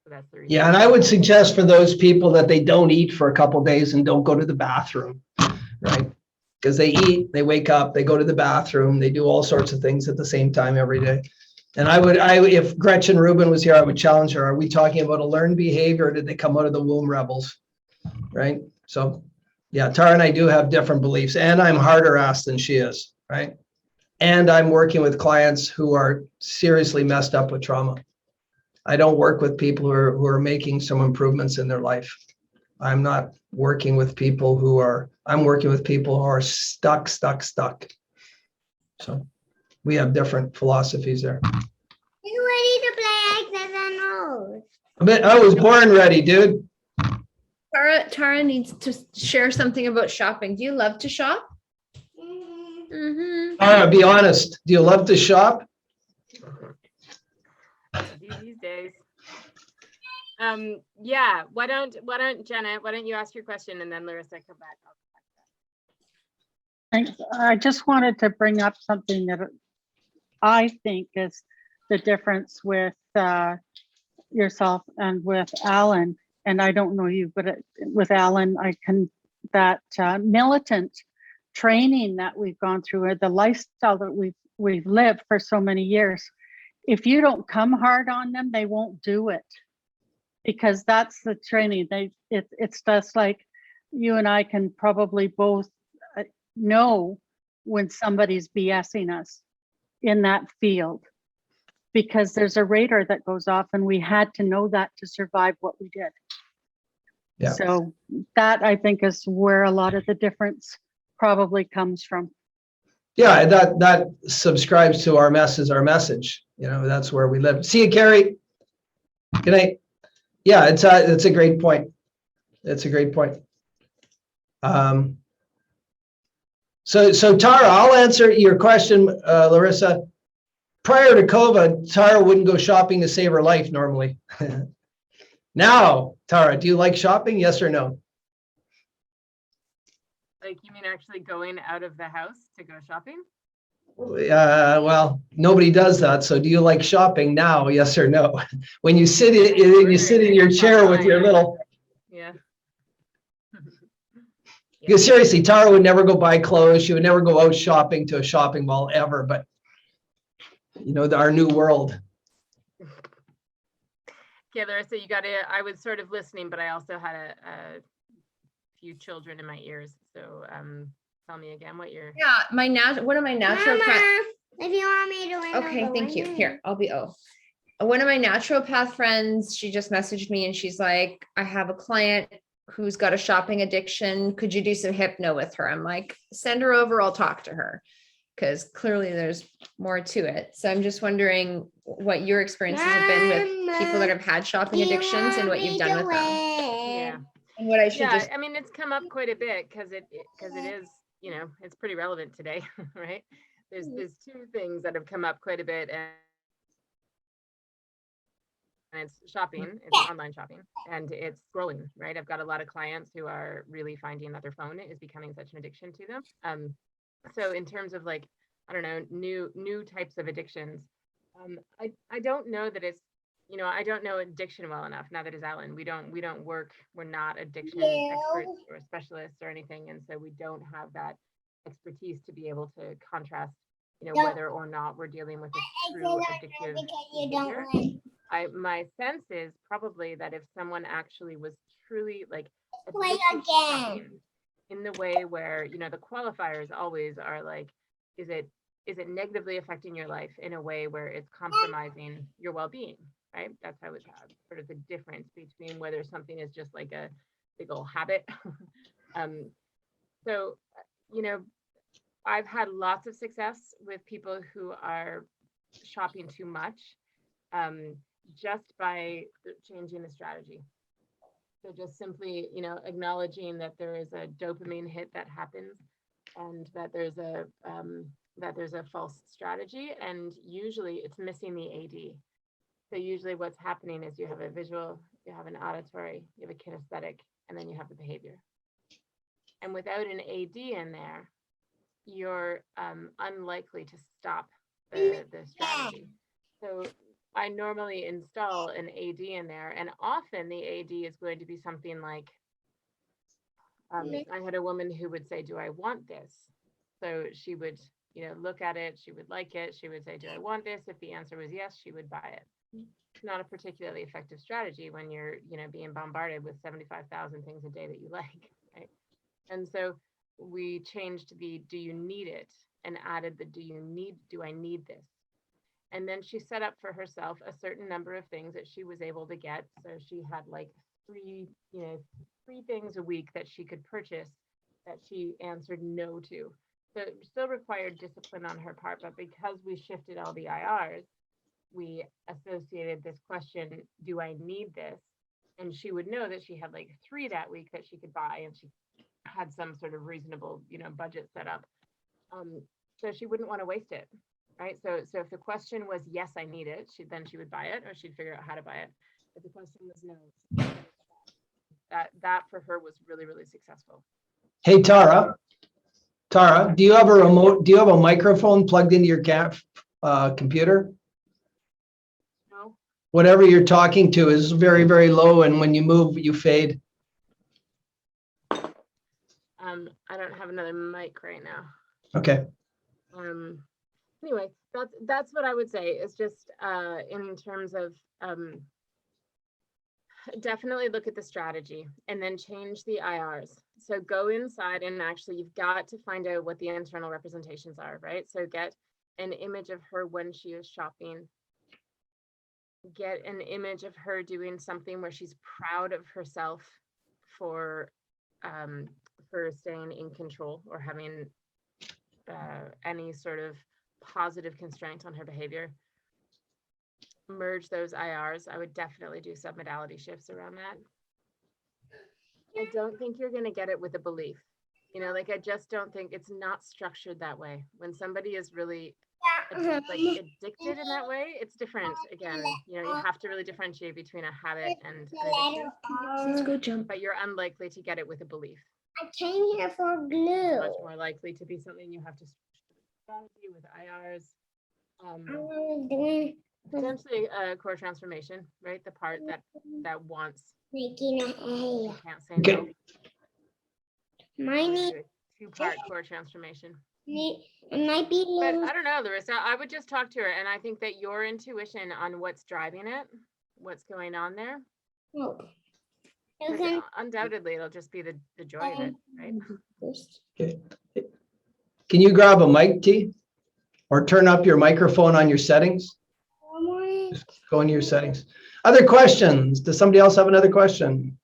So that's the reason. Yeah, and I would suggest for those people that they don't eat for a couple days and don't go to the bathroom, right? Because they eat, they wake up, they go to the bathroom, they do all sorts of things at the same time every day. And if Gretchen Rubin was here, I would challenge her. Are we talking about a learned behavior, or did they come out of the womb rebels? Right? So yeah, Tara and I do have different beliefs, and I'm harder ass than she is, right? And I'm working with clients who are seriously messed up with trauma. I don't work with people who are making some improvements in their life. I'm not working with people I'm working with people who are stuck. So we have different philosophies there. You ready to play X's and O's? I was born ready, dude. Tara needs to share something about shopping. Do you love to shop? Mhm. Mm-hmm. Be honest. Do you love to shop? These days. Yeah. Why don't Jenna? Why don't you ask your question and then Larissa come back? Thanks. I just wanted to bring up something that I think is the difference with yourself and with Alan. And I don't know you, but with Alan, that militant training that we've gone through, the lifestyle that we've lived for so many years. If you don't come hard on them, they won't do it, because that's the training. It's just like you and I can probably both know when somebody's BSing us in that field, because there's a radar that goes off, and we had to know that to survive what we did. Yeah. So that, I think, is where a lot of the difference probably comes from. Yeah, that subscribes to our message. That's where we live. See you, Carrie. Good night. Yeah, it's a great point. It's a great point. So Tara, I'll answer your question, Larissa. Prior to COVID, Tara wouldn't go shopping to save her life normally. Now, Tara, do you like shopping? Yes or no? Like, you mean actually going out of the house to go shopping? Well, nobody does that. So do you like shopping now? Yes or no? When you sit in your chair with your little. Yeah. Because seriously, Tara would never go buy clothes. She would never go out shopping to a shopping mall ever. But our new world. Okay, Larissa, I was sort of listening, but I also had a few children in my ears. So tell me again what you're. Yeah, one of my natural. Mama, if you want me to win, Okay, thank you. Here, I'll be one of my naturopath friends, she just messaged me and she's like, I have a client who's got a shopping addiction. Could you do some hypno with her? I'm like, send her over, I'll talk to her. Because clearly there's more to it. So I'm just wondering what your experiences have been with people that have had shopping addictions and what you've done with them. Yeah. And what I should I mean, it's come up quite a bit because it is, it's pretty relevant today, right? There's two things that have come up quite a bit, and it's shopping, it's online shopping, and it's scrolling, right? I've got a lot of clients who are really finding that their phone is becoming such an addiction to them. So in terms of, like, I don't know, new types of addictions, I don't know that it's, you know, I don't know addiction well enough. Neither does Ellen. We don't work. We're not addiction experts or specialists or anything, and so we don't have that expertise to be able to contrast, you know, whether or not we're dealing with a true addictive behavior. My sense is probably that if someone actually was truly like addicted to shopping in the way where, you know, the qualifiers always are like, is it negatively affecting your life in a way where it's compromising your well-being, right? That's how it's sort of the difference between whether something is just like a big old habit. So, you know, I've had lots of success with people who are shopping too much, just by changing the strategy. So just simply, you know, acknowledging that there is a dopamine hit that happens, and that there's a false strategy, and usually it's missing the AD. So usually what's happening is you have a visual, you have an auditory, you have a kinesthetic, and then you have the behavior. And without an AD in there, you're unlikely to stop the strategy. So I normally install an AD in there, and often the AD is going to be something like, I had a woman who would say, do I want this? So she would, you know, look at it, she would like it, she would say, do I want this? If the answer was yes, she would buy it. It's not a particularly effective strategy when you're, you know, being bombarded with 75,000 things a day that you like, right? And so we changed the do you need it and added the do I need this? And then she set up for herself a certain number of things that she was able to get. So she had like three things a week that she could purchase that she answered no to. So it still required discipline on her part, but because we shifted all the IRs, we associated this question, do I need this? And she would know that she had like 3 that week that she could buy, and she had some sort of reasonable, you know, budget set up. So she wouldn't want to waste it, right? So if the question was, yes, I need it, she would buy it, or she'd figure out how to buy it. If the question was no, that for her was really, really successful. Hey, Tara, do you have a remote? Do you have a microphone plugged into your computer? No. Whatever you're talking to is very, very low, and when you move, you fade. I don't have another mic right now. Okay. Anyway, that's what I would say is just in terms of definitely look at the strategy and then change the IRs. So go inside and actually you've got to find out what the internal representations are, right? So get an image of her when she is shopping. Get an image of her doing something where she's proud of herself for staying in control or having any sort of positive constraint on her behavior. Merge those IRs. I would definitely do submodality shifts around that. I don't think you're going to get it with a belief. You know, like I just don't think it's not structured that way. When somebody is really addicted in that way, it's different. Again, you know, you have to really differentiate between a habit and an addiction. Let's go jump. But you're unlikely to get it with a belief. I came here for glue. It's much more likely to be something you have to strategy with IRs. Potentially a core transformation, right? The part that wants Making a you can't say Okay. no. Mine is 2-part core transformation. it might be But little. I don't know, Larissa. I would just talk to her, and I think that your intuition on what's driving it, what's going on there, Oh. You 'cause can undoubtedly it'll just be the joy of it, right? Okay. Can you grab a mic, T? Or turn up your microphone on your settings? Just go into your settings. Other questions? Does somebody else have another question?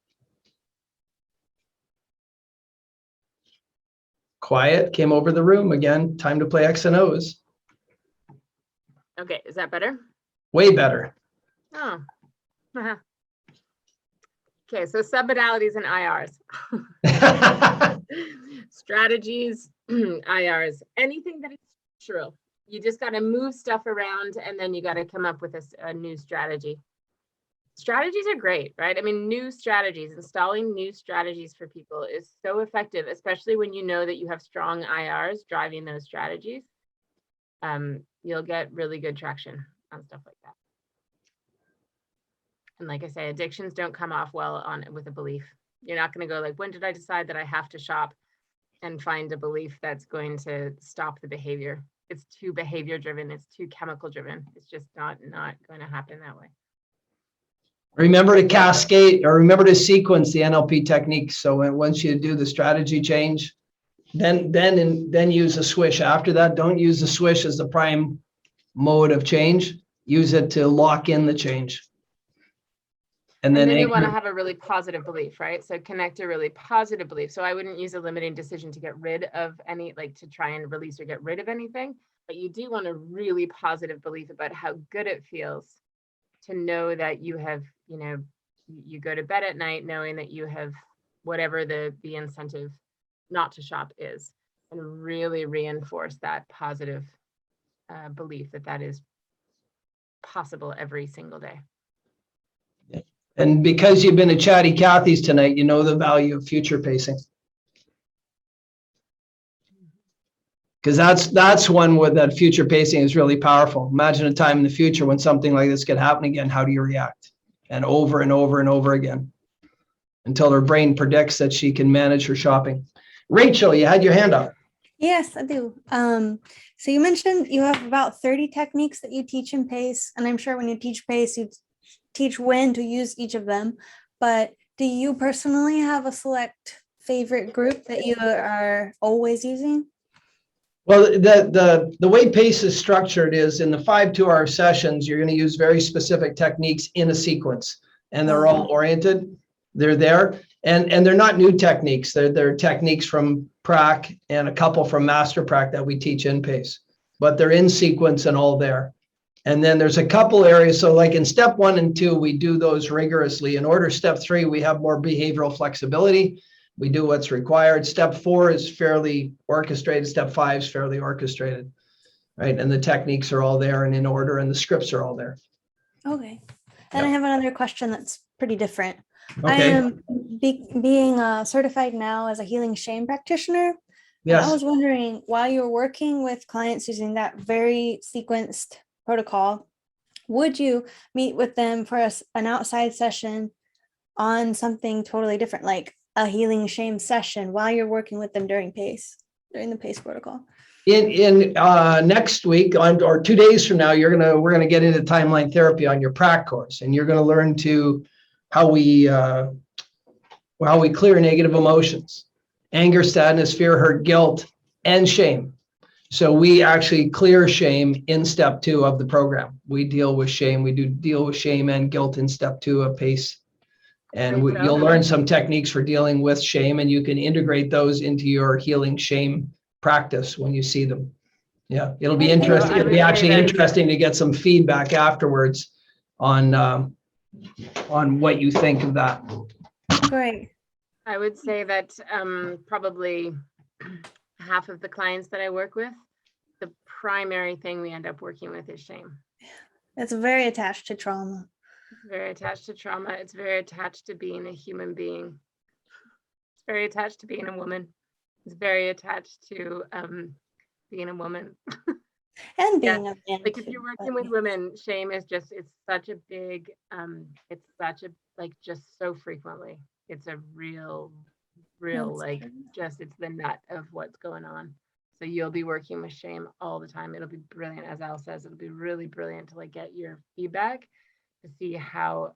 Quiet came over the room again. Time to play X and O's. Okay, is that better? Way better. Oh. Okay, so submodalities and IRs. Strategies, IRs, anything that is structural. You just got to move stuff around and then you got to come up with a new strategy. Strategies are great, right? I mean, new strategies, installing new strategies for people is so effective, especially when you know that you have strong IRs driving those strategies. You'll get really good traction on stuff like that. And like I say, addictions don't come off well on with a belief. You're not going to go like, when did I decide that I have to shop, and find a belief that's going to stop the behavior. It's too behavior driven. It's too chemical driven. It's just not going to happen that way. Remember to cascade, or remember to sequence the NLP techniques. So once you do the strategy change, then use a swish after that. Don't use the swish as the prime mode of change. Use it to lock in the change. And then you want to have a really positive belief, right? So connect a really positive belief. So I wouldn't use a limiting decision to get rid of any, like to try and release or get rid of anything, but you do want a really positive belief about how good it feels to know that you have, you go to bed at night knowing that you have whatever the incentive not to shop is, and really reinforce that positive belief that is possible every single day. And because you've been to Chatty Cathy's tonight, you know the value of future pacing. Because that's one where that future pacing is really powerful. Imagine a time in the future when something like this could happen again. How do you react? And over and over and over again until her brain predicts that she can manage her shopping. Rachel, you had your hand up. Yes, I do. So you mentioned you have about 30 techniques that you teach in PACE, and I'm sure when you teach PACE, you teach when to use each of them. But do you personally have a select favorite group that you are always using? Well, the way PACE is structured is in the 5 2-hour sessions, you're going to use very specific techniques in a sequence, and they're all oriented. They're there, and they're not new techniques. They're techniques from prac and a couple from master prac that we teach in PACE, but they're in sequence and all there. And then there's a couple areas. So like in step 1 and 2, we do those rigorously. In order step 3, we have more behavioral flexibility. We do what's required. Step 4 is fairly orchestrated. Step 5 is fairly orchestrated, right? And the techniques are all there and in order, and the scripts are all there. Okay. And I have another question that's pretty different. Okay. I am being certified now as a healing shame practitioner. Yes. And I was wondering, while you're working with clients using that very sequenced protocol, would you meet with them for an outside session on something totally different, like a healing shame session while you're working with them during the PACE protocol? In next week or 2 days from now, we're gonna get into timeline therapy on your prac course, and you're gonna learn how we clear negative emotions, anger, sadness, fear, hurt, guilt, and shame. So we actually clear shame in step 2 of the program. We deal with shame. We do deal with shame and guilt in step 2 of PACE. And you'll learn some techniques for dealing with shame, and you can integrate those into your healing shame practice when you see them. Yeah, it'll be interesting. It'll be actually interesting to get some feedback afterwards on what you think of that. Great. I would say that probably half of the clients that I work with, the primary thing we end up working with is shame. It's very attached to trauma. It's very attached to trauma. It's very attached to being a human being. It's very attached to being a woman. It's very attached to being a woman. And being a man. Like if you're working with women, shame is just, it's such a big, it's such a, like just so frequently. It's a real, like just, it's the nut of what's going on. So you'll be working with shame all the time. It'll be brilliant. As Al says, it'll be really brilliant to like get your feedback to see how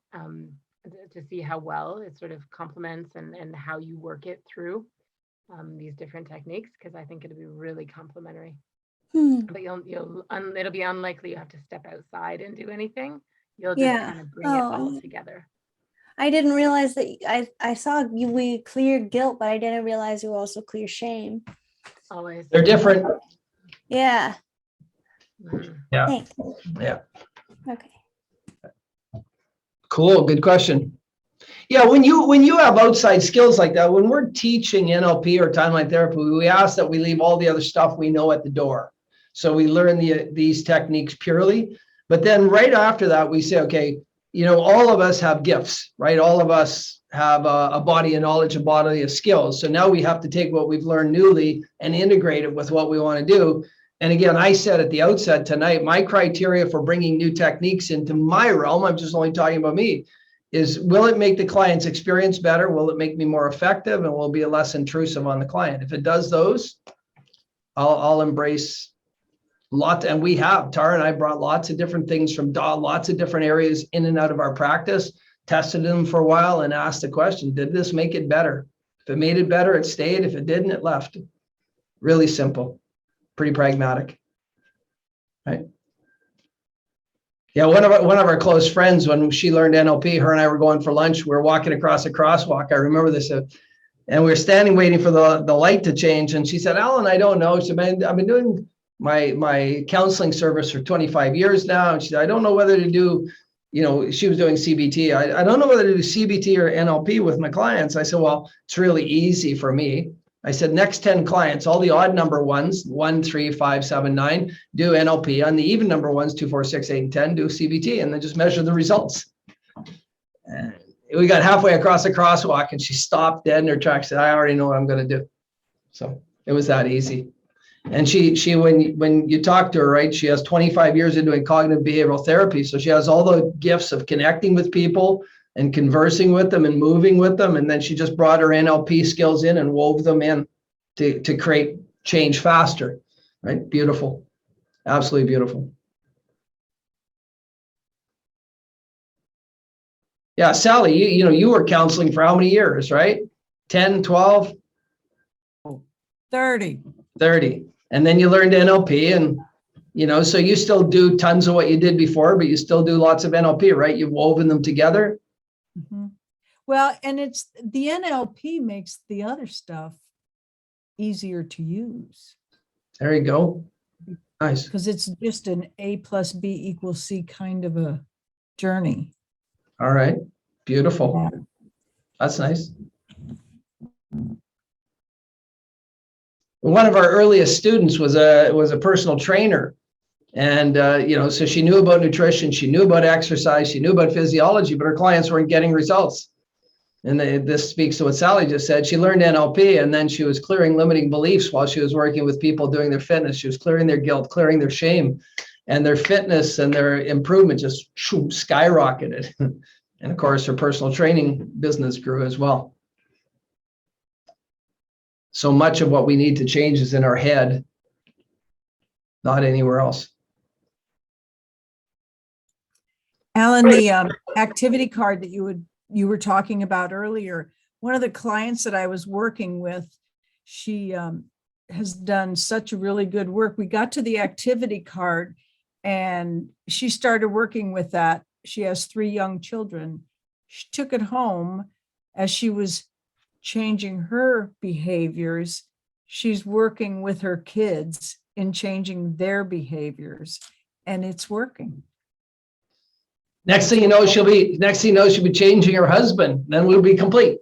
well it sort of complements and how you work it through these different techniques, because I think it'll be really complementary. But it'll be unlikely you have to step outside and do anything. You'll just kind of bring it all together. I didn't realize that I saw we clear guilt, but I didn't realize you also clear shame. Always. They're different. Yeah. Yeah. Thanks. Yeah. Okay. Cool. Good question. Yeah, when you have outside skills like that, when we're teaching NLP or timeline therapy, we ask that we leave all the other stuff we know at the door. So we learn these techniques purely, but then right after that, we say, okay, all of us have gifts, right? All of us have a body of knowledge, a body of skills. So now we have to take what we've learned newly and integrate it with what we want to do. And again, I said at the outset tonight, my criteria for bringing new techniques into my realm, I'm just only talking about me, is, will it make the client's experience better? Will it make me more effective? And will it be less intrusive on the client? If it does those, I'll embrace lots. And we have, Tara and I brought lots of different things from lots of different areas in and out of our practice, tested them for a while and asked the question, did this make it better? If it made it better, it stayed. If it didn't, it left. Really simple, pretty pragmatic, right? Yeah, one of our close friends, when she learned NLP, her and I were going for lunch. We were walking across a crosswalk. I remember this, and we were standing waiting for the light to change. And she said, "Alan, I don't know." She said, "I've been doing my counseling service for 25 years now." And she said, "I don't know whether to do," she was doing CBT. I don't know whether to do CBT or NLP with my clients. I said, "Well, it's really easy for me." I said, next 10 clients, all the odd number ones, 1, 3, 5, 7, 9, do NLP. On the even number ones, 2, 4, 6, 8, and 10, do CBT, and then just measure the results. And we got halfway across the crosswalk, and she stopped dead in her tracks. Said, "I already know what I'm going to do." So it was that easy. And she when you talk to her, right, she has 25 years of doing cognitive behavioral therapy. So she has all the gifts of connecting with people and conversing with them and moving with them. And then she just brought her NLP skills in and wove them in to create change faster, right? Beautiful, absolutely beautiful. Yeah, Sally, you were counseling for how many years, right? 10, 12? 30. 30. And then you learned NLP and, so you still do tons of what you did before, but you still do lots of NLP, right? You've woven them together. Mhm. Well, and it's the NLP makes the other stuff easier to use There you go. Nice. because it's just an A plus B equals C kind of a journey. All right. Beautiful. Yeah. That's nice. One of our earliest students was a personal trainer. And, so she knew about nutrition, she knew about exercise, she knew about physiology, but her clients weren't getting results. And this speaks to what Sally just said. She learned NLP, and then she was clearing limiting beliefs while she was working with people doing their fitness. She was clearing their guilt, clearing their shame, and their fitness and their improvement just skyrocketed. And of course, her personal training business grew as well. So much of what we need to change is in our head, not anywhere else. Alan, the activity card that you were talking about earlier, one of the clients that I was working with, she has done such really good work. We got to the activity card and she started working with that. She has 3 young children. She took it home as she was changing her behaviors. She's working with her kids in changing their behaviors, and it's working. Next thing you know, she'll be changing her husband. Then we'll be complete.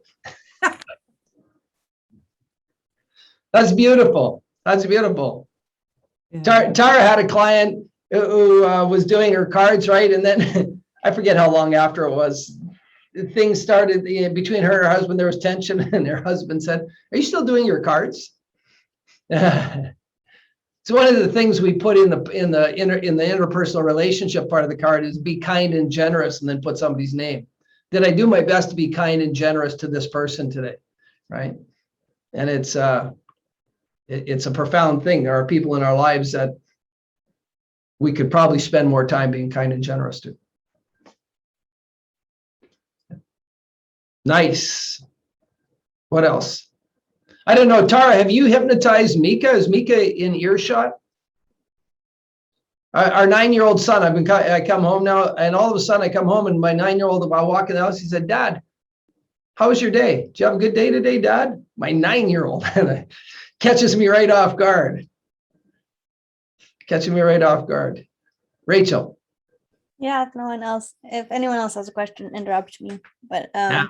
That's beautiful. That's beautiful. Yeah. Tara had a client who was doing her cards, right? And then I forget how long after it was, things started between her and her husband. There was tension, and her husband said, "Are you still doing your cards?" So one of the things we put in the interpersonal relationship part of the card is be kind and generous, and then put somebody's name. Did I do my best to be kind and generous to this person today? Right? And it's a profound thing. There are people in our lives that we could probably spend more time being kind and generous to. Nice. What else? I don't know, Tara, have you hypnotized Mika? Is Mika in earshot? Our 9-year-old son, I come home now, and all of a sudden I come home and my 9-year-old, while walking the house, he said, "Dad, how was your day? Did you have a good day today, Dad?" My 9-year-old catches me right off guard. Catching me right off guard. Rachel. Yeah, if anyone else has a question, interrupt me. But Yeah.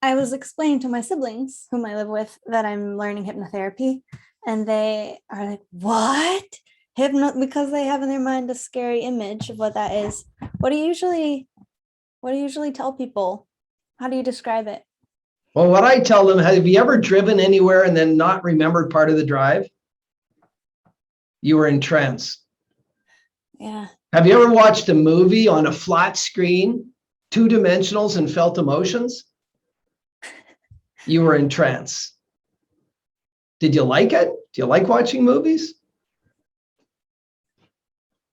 I was explaining to my siblings, whom I live with, that I'm learning hypnotherapy, and they are like, "What? Because they have in their mind a scary image of what that is. What do you usually tell people? How do you describe it?" Well, what I tell them, have you ever driven anywhere and then not remembered part of the drive? You were in trance. Yeah. Have you ever watched a movie on a flat screen 2 dimensionals and felt emotions, you were in trance. Did you like it? Do you like watching movies?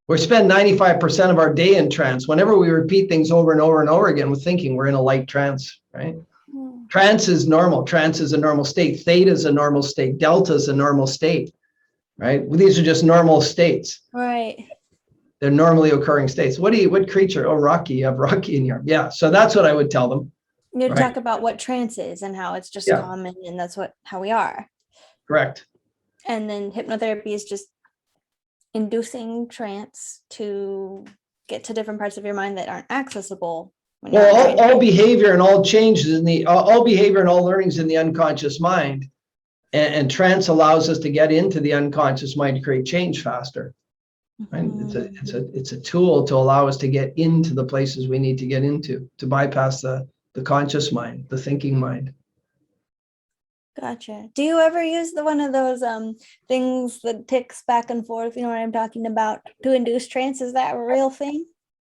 We spend 95% of our day in trance. Whenever we repeat things over and over and over again, we're thinking we're in a light trance, right? Trance is normal. Trance is a normal state. Theta is a normal state. Delta is a normal state, right? Well, these are just normal states. Right. They're normally occurring states. What creature? Oh, Rocky. You have Rocky in your, yeah. So that's what I would tell them. You Right. talk about what trance is and how it's just Yeah. common and that's how we are. Correct. And then hypnotherapy is just inducing trance to get to different parts of your mind that aren't accessible. When you're Well, training. all behavior and all changes in the, all behavior and all learnings in the unconscious mind, and trance allows us to get into the unconscious mind to create change faster. Right? It's a tool to allow us to get into the places we need to get into, to bypass the conscious mind, the thinking mind. Gotcha. Do you ever use one of those things that ticks back and forth? You know what I'm talking about, to induce trance? Is that a real thing?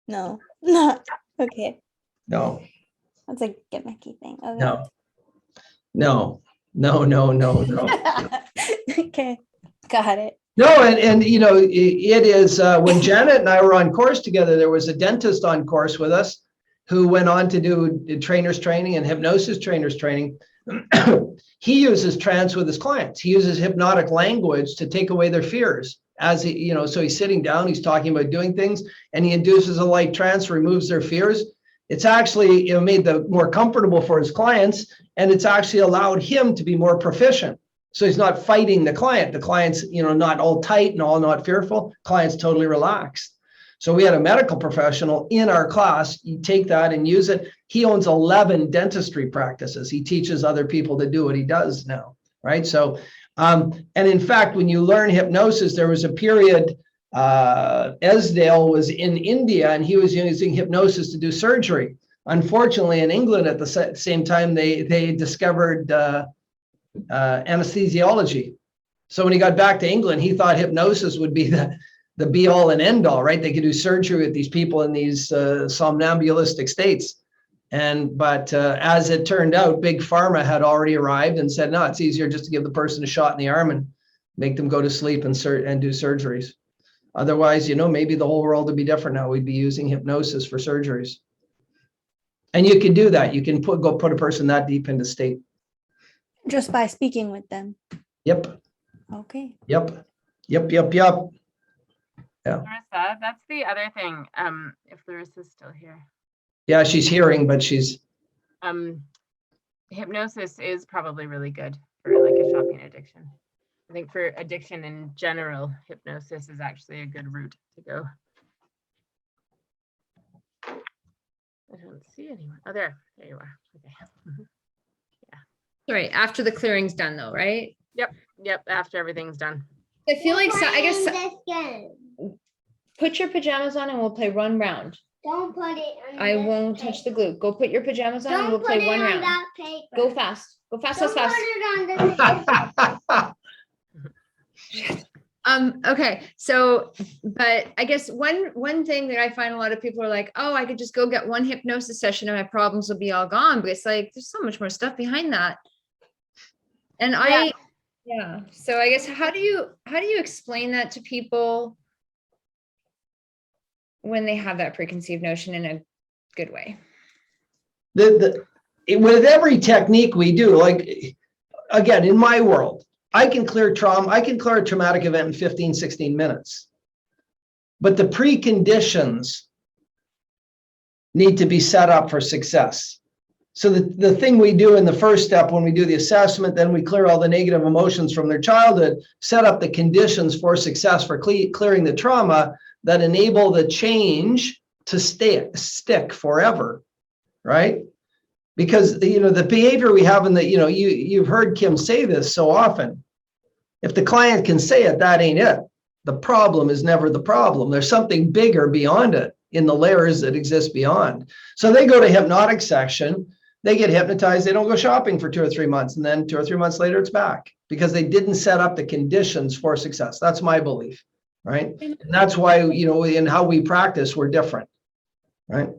No, not okay. No, That's a gimmicky thing. Okay. no. Okay, got it. No, and you know, it is when Janet and I were on course together, there was a dentist on course with us who went on to do trainer's training and hypnosis trainer's training. He uses trance with his clients. He uses hypnotic language to take away their fears. As he, you know, so he's sitting down, he's talking about doing things, and he induces a light trance, removes their fears. It's actually, you know, made them more comfortable for his clients, and it's actually allowed him to be more proficient. So he's not fighting the client. The client's, you know, not all tight and all not fearful. Client's totally relaxed. So we had a medical professional in our class. You take that and use it. He owns 11 dentistry practices. He teaches other people to do what he does now, right? So, and in fact, when you learn hypnosis, there was a period, Esdale was in India and he was using hypnosis to do surgery. Unfortunately, in England at the same time, they discovered anesthesiology. So when he got back to England, he thought hypnosis would be the be all and end all, right? They could do surgery with these people in these somnambulistic states. But as it turned out, Big Pharma had already arrived and said, no, it's easier just to give the person a shot in the arm and make them go to sleep and do surgeries. Otherwise, you know, maybe the whole world would be different now. We'd be using hypnosis for surgeries. And you can do that. You can put a person that deep into state. Just by speaking with them. Yep. Okay. Yep. Yeah. Larissa, that's the other thing. If Larissa's still here. Yeah, she's hearing, but she's. Hypnosis is probably really good for like a shopping addiction. I think for addiction in general, hypnosis is actually a good route to go. I don't see anyone. Oh, there you are. Okay. All right, after the clearing's done though, right? Yep. After everything's done. I feel like, I guess, This game. put your pajamas on and we'll play one round. Don't put it on. I this won't touch the paper. glue. Go put your pajamas on and Don't we'll put play it one on round. that paper. Go fast. Go fast, Don't fast, fast. put it on the paper. Okay, so, but I guess one thing that I find a lot of people are like, oh, I could just go get one hypnosis session and my problems will be all gone. But it's like, there's so much more stuff behind that. And yeah. So I guess, how do you explain that to people when they have that preconceived notion in a good way? With every technique we do, like, again, in my world, I can clear trauma. I can clear a traumatic event in 15, 16 minutes. But the preconditions need to be set up for success. So the thing we do in the first step when we do the assessment, then we clear all the negative emotions from their childhood, set up the conditions for success for clearing the trauma that enable the change to stick forever, right? Because, you know, the behavior we have in the, you know, you've heard Kim say this so often. If the client can say it, that ain't it. The problem is never the problem. There's something bigger beyond it in the layers that exist beyond. So they go to hypnotic section, they get hypnotized, they don't go shopping for 2 or 3 months, and then 2 or 3 months later it's back because they didn't set up the conditions for success. That's my belief, right? And that's why, you know, in how we practice, we're different, right?